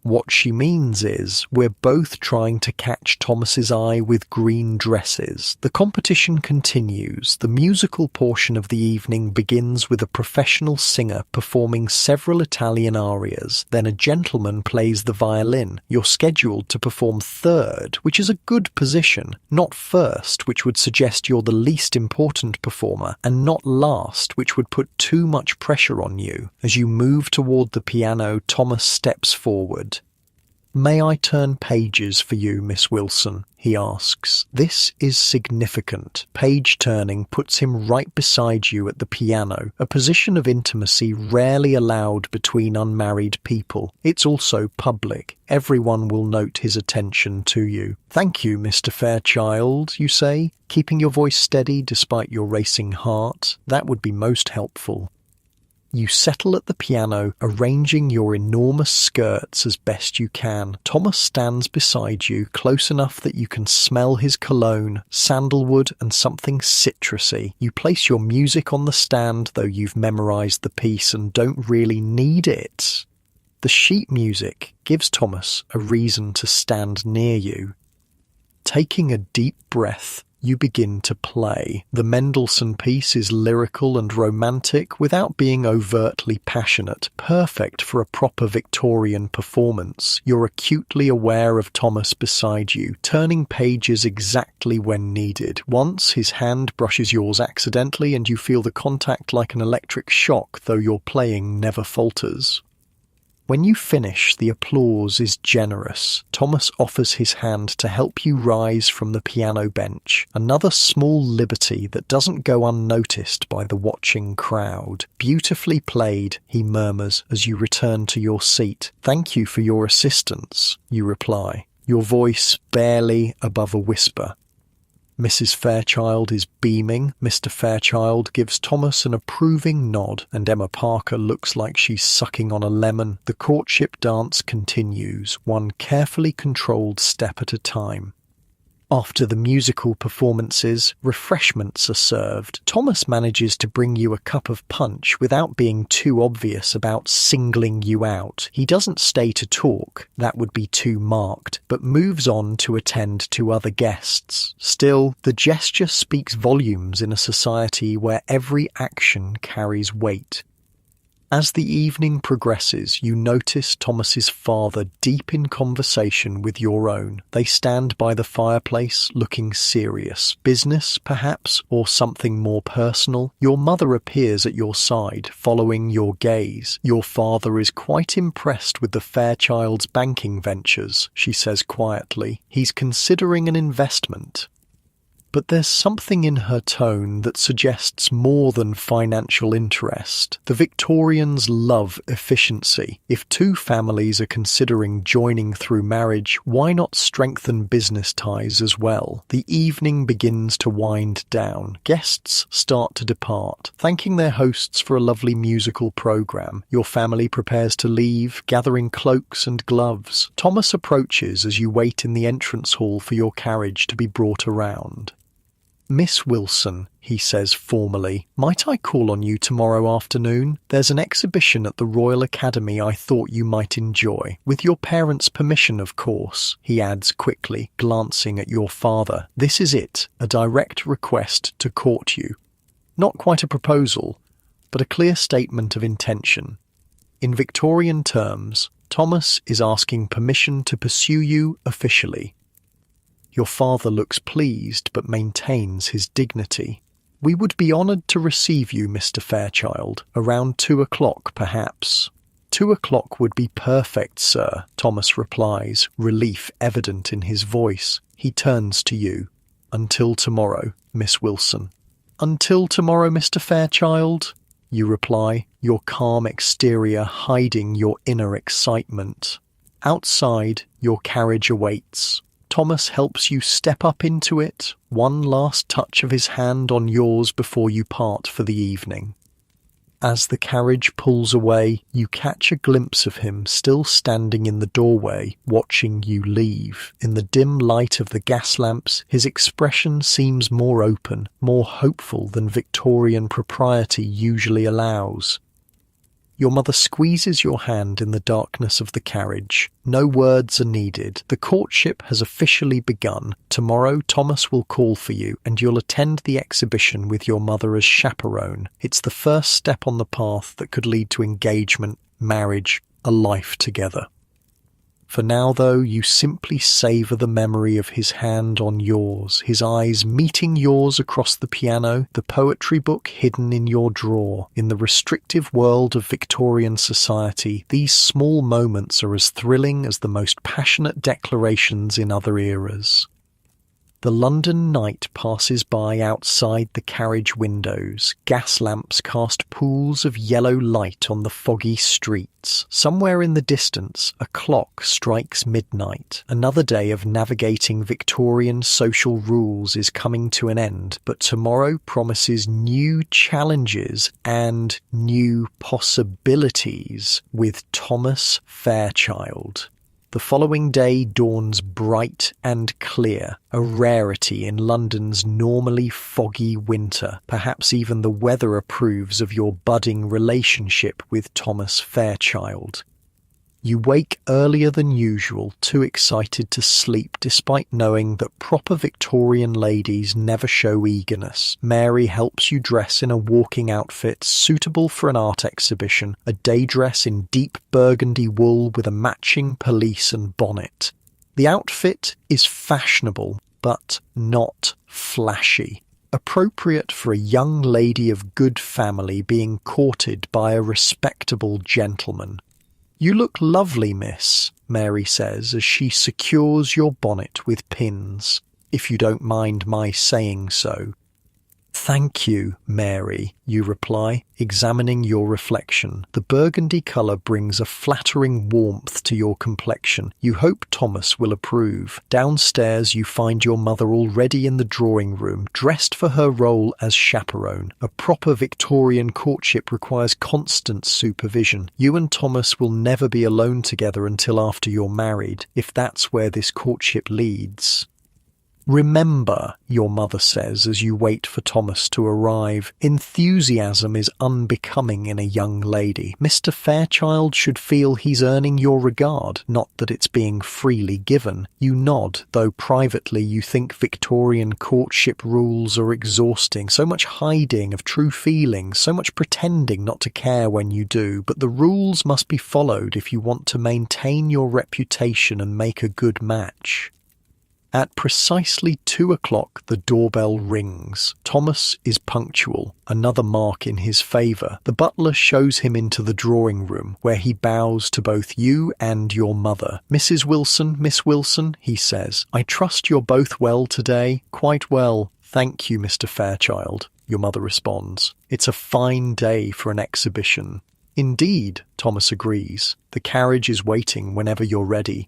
What she means is, we're both trying to catch Thomas's eye with green dresses. The competition continues. The musical portion of the evening begins with a professional singer performing several Italian arias. Then a gentleman plays the violin. You're scheduled to perform third, which is a good position, not first, which would suggest you're the least important performer, and not last, which would put too much pressure on you. As you move toward the piano, Thomas steps forward. "May I turn pages for you, Miss Wilson?" he asks. This is significant. Page turning puts him right beside you at the piano, a position of intimacy rarely allowed between unmarried people. It's also public. Everyone will note his attention to you. "Thank you, Mr. Fairchild," you say, keeping your voice steady despite your racing heart. That would be most helpful. You settle at the piano, arranging your enormous skirts as best you can. Thomas stands beside you, close enough that you can smell his cologne, sandalwood and something citrusy. You place your music on the stand, though you've memorized the piece and don't really need it. The sheet music gives Thomas a reason to stand near you. Taking a deep breath, you begin to play. The Mendelssohn piece is lyrical and romantic without being overtly passionate, perfect for a proper Victorian performance. You're acutely aware of Thomas beside you, turning pages exactly when needed. Once his hand brushes yours accidentally and you feel the contact like an electric shock, though your playing never falters. When you finish, the applause is generous. Thomas offers his hand to help you rise from the piano bench. Another small liberty that doesn't go unnoticed by the watching crowd. "Beautifully played," he murmurs as you return to your seat. "Thank you for your assistance," you reply, your voice barely above a whisper. Mrs. Fairchild is beaming. Mr. Fairchild gives Thomas an approving nod, and Emma Parker looks like she's sucking on a lemon. The courtship dance continues, one carefully controlled step at a time. After the musical performances, refreshments are served. Thomas manages to bring you a cup of punch without being too obvious about singling you out. He doesn't stay to talk, that would be too marked, but moves on to attend to other guests. Still, the gesture speaks volumes in a society where every action carries weight. As the evening progresses, you notice Thomas's father deep in conversation with your own. They stand by the fireplace, looking serious. Business, perhaps, or something more personal. Your mother appears at your side, following your gaze. Your father is quite impressed with the Fairchild's banking ventures, she says quietly. He's considering an investment. But there's something in her tone that suggests more than financial interest. The Victorians love efficiency. If two families are considering joining through marriage, why not strengthen business ties as well? The evening begins to wind down. Guests start to depart, thanking their hosts for a lovely musical program. Your family prepares to leave, gathering cloaks and gloves. Thomas approaches as you wait in the entrance hall for your carriage to be brought around. "Miss Wilson," he says formally, "might I call on you tomorrow afternoon? There's an exhibition at the Royal Academy I thought you might enjoy. With your parents' permission, of course," he adds quickly, glancing at your father. "This is it, a direct request to court you. Not quite a proposal, but a clear statement of intention. In Victorian terms, Thomas is asking permission to pursue you officially." Your father looks pleased but maintains his dignity. "We would be honoured to receive you, Mr. Fairchild. Around 2:00, perhaps." 2:00 would be perfect, sir," Thomas replies, relief evident in his voice. He turns to you. "Until tomorrow, Miss Wilson." "Until tomorrow, Mr. Fairchild," you reply, your calm exterior hiding your inner excitement. Outside, your carriage awaits. Thomas helps you step up into it, one last touch of his hand on yours before you part for the evening. As the carriage pulls away, you catch a glimpse of him still standing in the doorway, watching you leave. In the dim light of the gas lamps, his expression seems more open, more hopeful than Victorian propriety usually allows. Your mother squeezes your hand in the darkness of the carriage. No words are needed. The courtship has officially begun. Tomorrow, Thomas will call for you, and you'll attend the exhibition with your mother as chaperone. It's the first step on the path that could lead to engagement, marriage, a life together. For now, though, you simply savour the memory of his hand on yours, his eyes meeting yours across the piano, the poetry book hidden in your drawer. In the restrictive world of Victorian society, these small moments are as thrilling as the most passionate declarations in other eras. The London night passes by outside the carriage windows. Gas lamps cast pools of yellow light on the foggy streets. Somewhere in the distance, a clock strikes midnight. Another day of navigating Victorian social rules is coming to an end, but tomorrow promises new challenges and new possibilities with Thomas Fairchild. The following day dawns bright and clear, a rarity in London's normally foggy winter. Perhaps even the weather approves of your budding relationship with Thomas Fairchild. You wake earlier than usual, too excited to sleep, despite knowing that proper Victorian ladies never show eagerness. Mary helps you dress in a walking outfit suitable for an art exhibition, a day dress in deep burgundy wool with a matching pelisse and bonnet. The outfit is fashionable, but not flashy. Appropriate for a young lady of good family being courted by a respectable gentleman. "You look lovely, miss," Mary says as she secures your bonnet with pins, "if you don't mind my saying so." "Thank you, Mary," you reply, examining your reflection. The burgundy colour brings a flattering warmth to your complexion. You hope Thomas will approve. Downstairs you find your mother already in the drawing room, dressed for her role as chaperone. A proper Victorian courtship requires constant supervision. You and Thomas will never be alone together until after you're married, if that's where this courtship leads. "Remember," your mother says as you wait for Thomas to arrive, "enthusiasm is unbecoming in a young lady. Mr. Fairchild should feel he's earning your regard, not that it's being freely given." You nod, though privately you think Victorian courtship rules are exhausting. So much hiding of true feelings, so much pretending not to care when you do. But the rules must be followed if you want to maintain your reputation and make a good match. At precisely 2 o'clock the doorbell rings. Thomas is punctual, another mark in his favour. The butler shows him into the drawing room, where he bows to both you and your mother. "Mrs. Wilson, Miss Wilson," he says, "I trust you're both well today?" "Quite well, thank you, Mr. Fairchild," your mother responds. "It's a fine day for an exhibition." "Indeed," Thomas agrees. "The carriage is waiting whenever you're ready."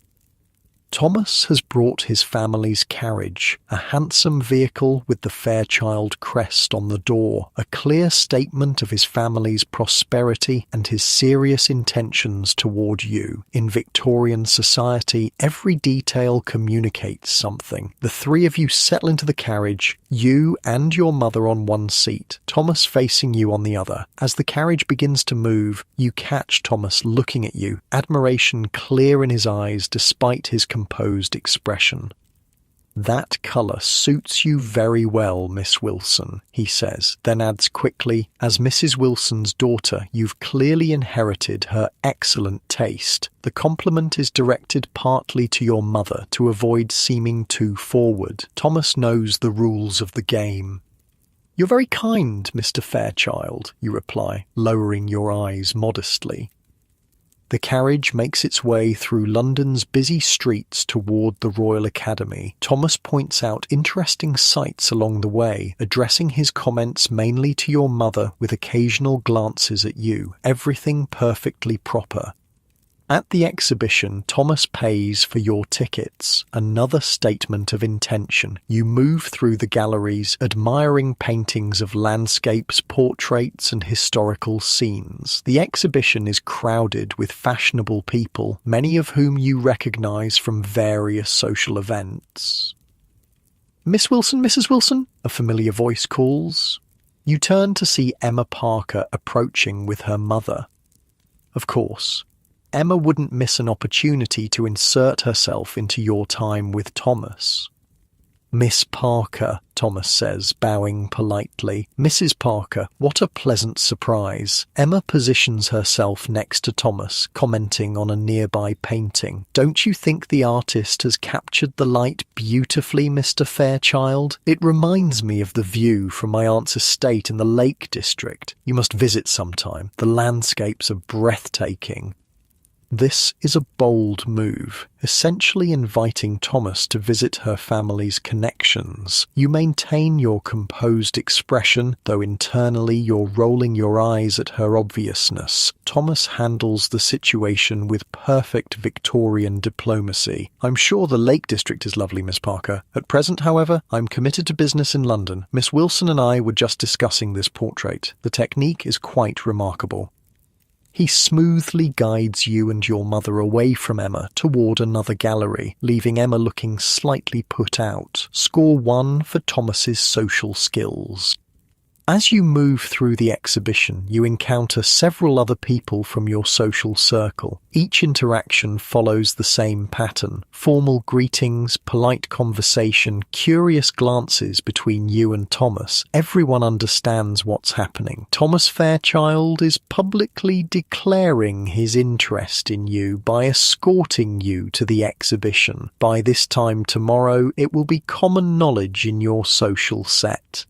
Thomas has brought his family's carriage, a handsome vehicle with the Fairchild crest on the door, a clear statement of his family's prosperity and his serious intentions toward you. In Victorian society, every detail communicates something. The three of you settle into the carriage, you and your mother on one seat, Thomas facing you on the other. As the carriage begins to move, you catch Thomas looking at you, admiration clear in his eyes despite his composed expression. "That colour suits you very well, Miss Wilson," he says, then adds quickly, "As Mrs. Wilson's daughter, you've clearly inherited her excellent taste." The compliment is directed partly to your mother to avoid seeming too forward. Thomas knows the rules of the game. "You're very kind, Mr. Fairchild," you reply, lowering your eyes modestly. The carriage makes its way through London's busy streets toward the Royal Academy. Thomas points out interesting sights along the way, addressing his comments mainly to your mother with occasional glances at you. Everything perfectly proper. At the exhibition, Thomas pays for your tickets, another statement of intention. You move through the galleries, admiring paintings of landscapes, portraits, and historical scenes. The exhibition is crowded with fashionable people, many of whom you recognise from various social events. "Miss Wilson, Mrs. Wilson," a familiar voice calls. You turn to see Emma Parker approaching with her mother. Of course, Emma wouldn't miss an opportunity to insert herself into your time with Thomas. "Miss Parker," Thomas says, bowing politely. "Mrs. Parker, what a pleasant surprise." Emma positions herself next to Thomas, commenting on a nearby painting. "Don't you think the artist has captured the light beautifully, Mr. Fairchild? It reminds me of the view from my aunt's estate in the Lake District. You must visit sometime. The landscapes are breathtaking." This is a bold move, essentially inviting Thomas to visit her family's connections. You maintain your composed expression, though internally you're rolling your eyes at her obviousness. Thomas handles the situation with perfect Victorian diplomacy. "I'm sure the Lake District is lovely, Miss Parker. At present, however, I'm committed to business in London. Miss Wilson and I were just discussing this portrait. The technique is quite remarkable." He smoothly guides you and your mother away from Emma toward another gallery, leaving Emma looking slightly put out. Score 1 for Thomas's social skills. As you move through the exhibition, you encounter several other people from your social circle. Each interaction follows the same pattern: formal greetings, polite conversation, curious glances between you and Thomas. Everyone understands what's happening. Thomas Fairchild is publicly declaring his interest in you by escorting you to the exhibition. By this time tomorrow, it will be common knowledge in your social set.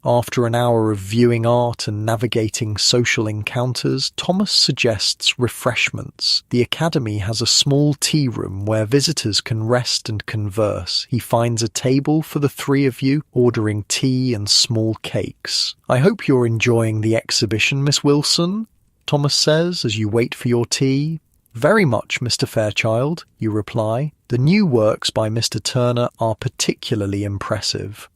After an hour of viewing art and navigating social encounters, Thomas suggests refreshments. The Academy has a small tea room where visitors can rest and converse. He finds a table for the three of you, ordering tea and small cakes. "I hope you're enjoying the exhibition, Miss Wilson," Thomas says as you wait for your tea. "Very much, Mr. Fairchild," you reply. "The new works by Mr. Turner are particularly impressive."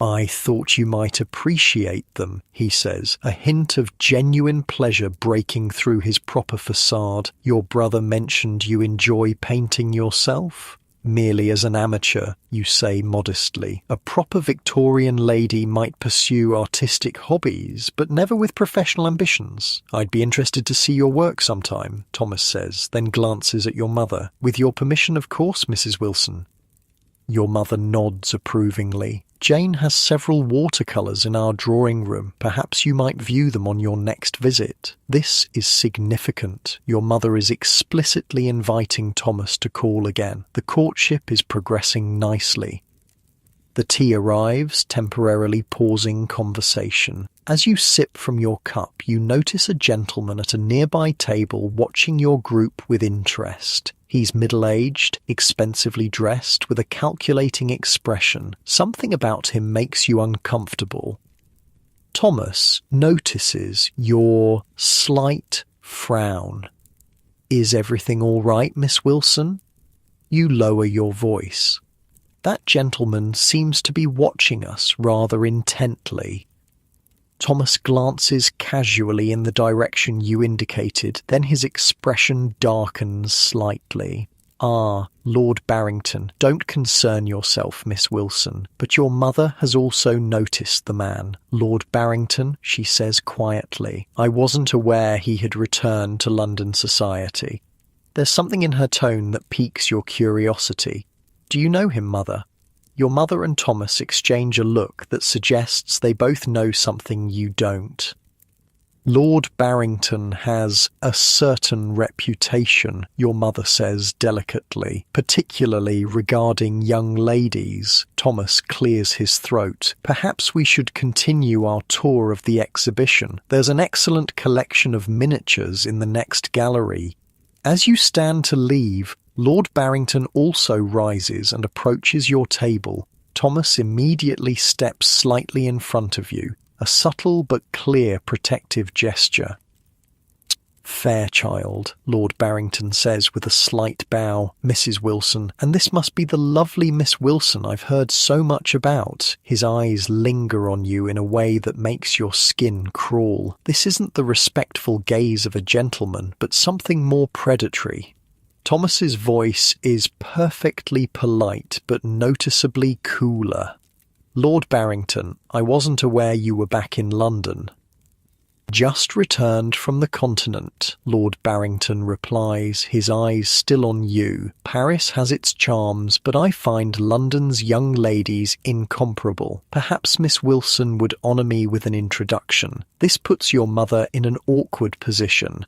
"I thought you might appreciate them," he says, a hint of genuine pleasure breaking through his proper facade. "Your brother mentioned you enjoy painting yourself?" "Merely as an amateur," you say modestly. "A proper Victorian lady might pursue artistic hobbies, but never with professional ambitions." "I'd be interested to see your work sometime," Thomas says, then glances at your mother. "With your permission, of course, Mrs. Wilson." Your mother nods approvingly. "Jane has several watercolours in our drawing room. Perhaps you might view them on your next visit." This is significant. Your mother is explicitly inviting Thomas to call again. The courtship is progressing nicely. The tea arrives, temporarily pausing conversation. As you sip from your cup, you notice a gentleman at a nearby table watching your group with interest. He's middle-aged, expensively dressed, with a calculating expression. Something about him makes you uncomfortable. Thomas notices your slight frown. "Is everything all right, Miss Wilson?" You lower your voice. "That gentleman seems to be watching us rather intently." Thomas glances casually in the direction you indicated, then his expression darkens slightly. "Ah, Lord Barrington, don't concern yourself, Miss Wilson, but your mother has also noticed the man. Lord Barrington," she says quietly. "I wasn't aware he had returned to London society." There's something in her tone that piques your curiosity. "Do you know him, mother?" Your mother and Thomas exchange a look that suggests they both know something you don't. "Lord Barrington has a certain reputation," your mother says delicately, "particularly regarding young ladies." Thomas clears his throat. "Perhaps we should continue our tour of the exhibition. There's an excellent collection of miniatures in the next gallery." As you stand to leave, Lord Barrington also rises and approaches your table. Thomas immediately steps slightly in front of you, a subtle but clear protective gesture. "Fairchild," Lord Barrington says with a slight bow. "Mrs. Wilson, and this must be the lovely Miss Wilson I've heard so much about." His eyes linger on you in a way that makes your skin crawl. This isn't the respectful gaze of a gentleman, but something more predatory. Thomas's voice is perfectly polite but noticeably cooler. "Lord Barrington, I wasn't aware you were back in London." Just returned from the continent, Lord Barrington replies, his eyes still on you. Paris has its charms, but I find London's young ladies incomparable. Perhaps Miss Wilson would honour me with an introduction. This puts your mother in an awkward position.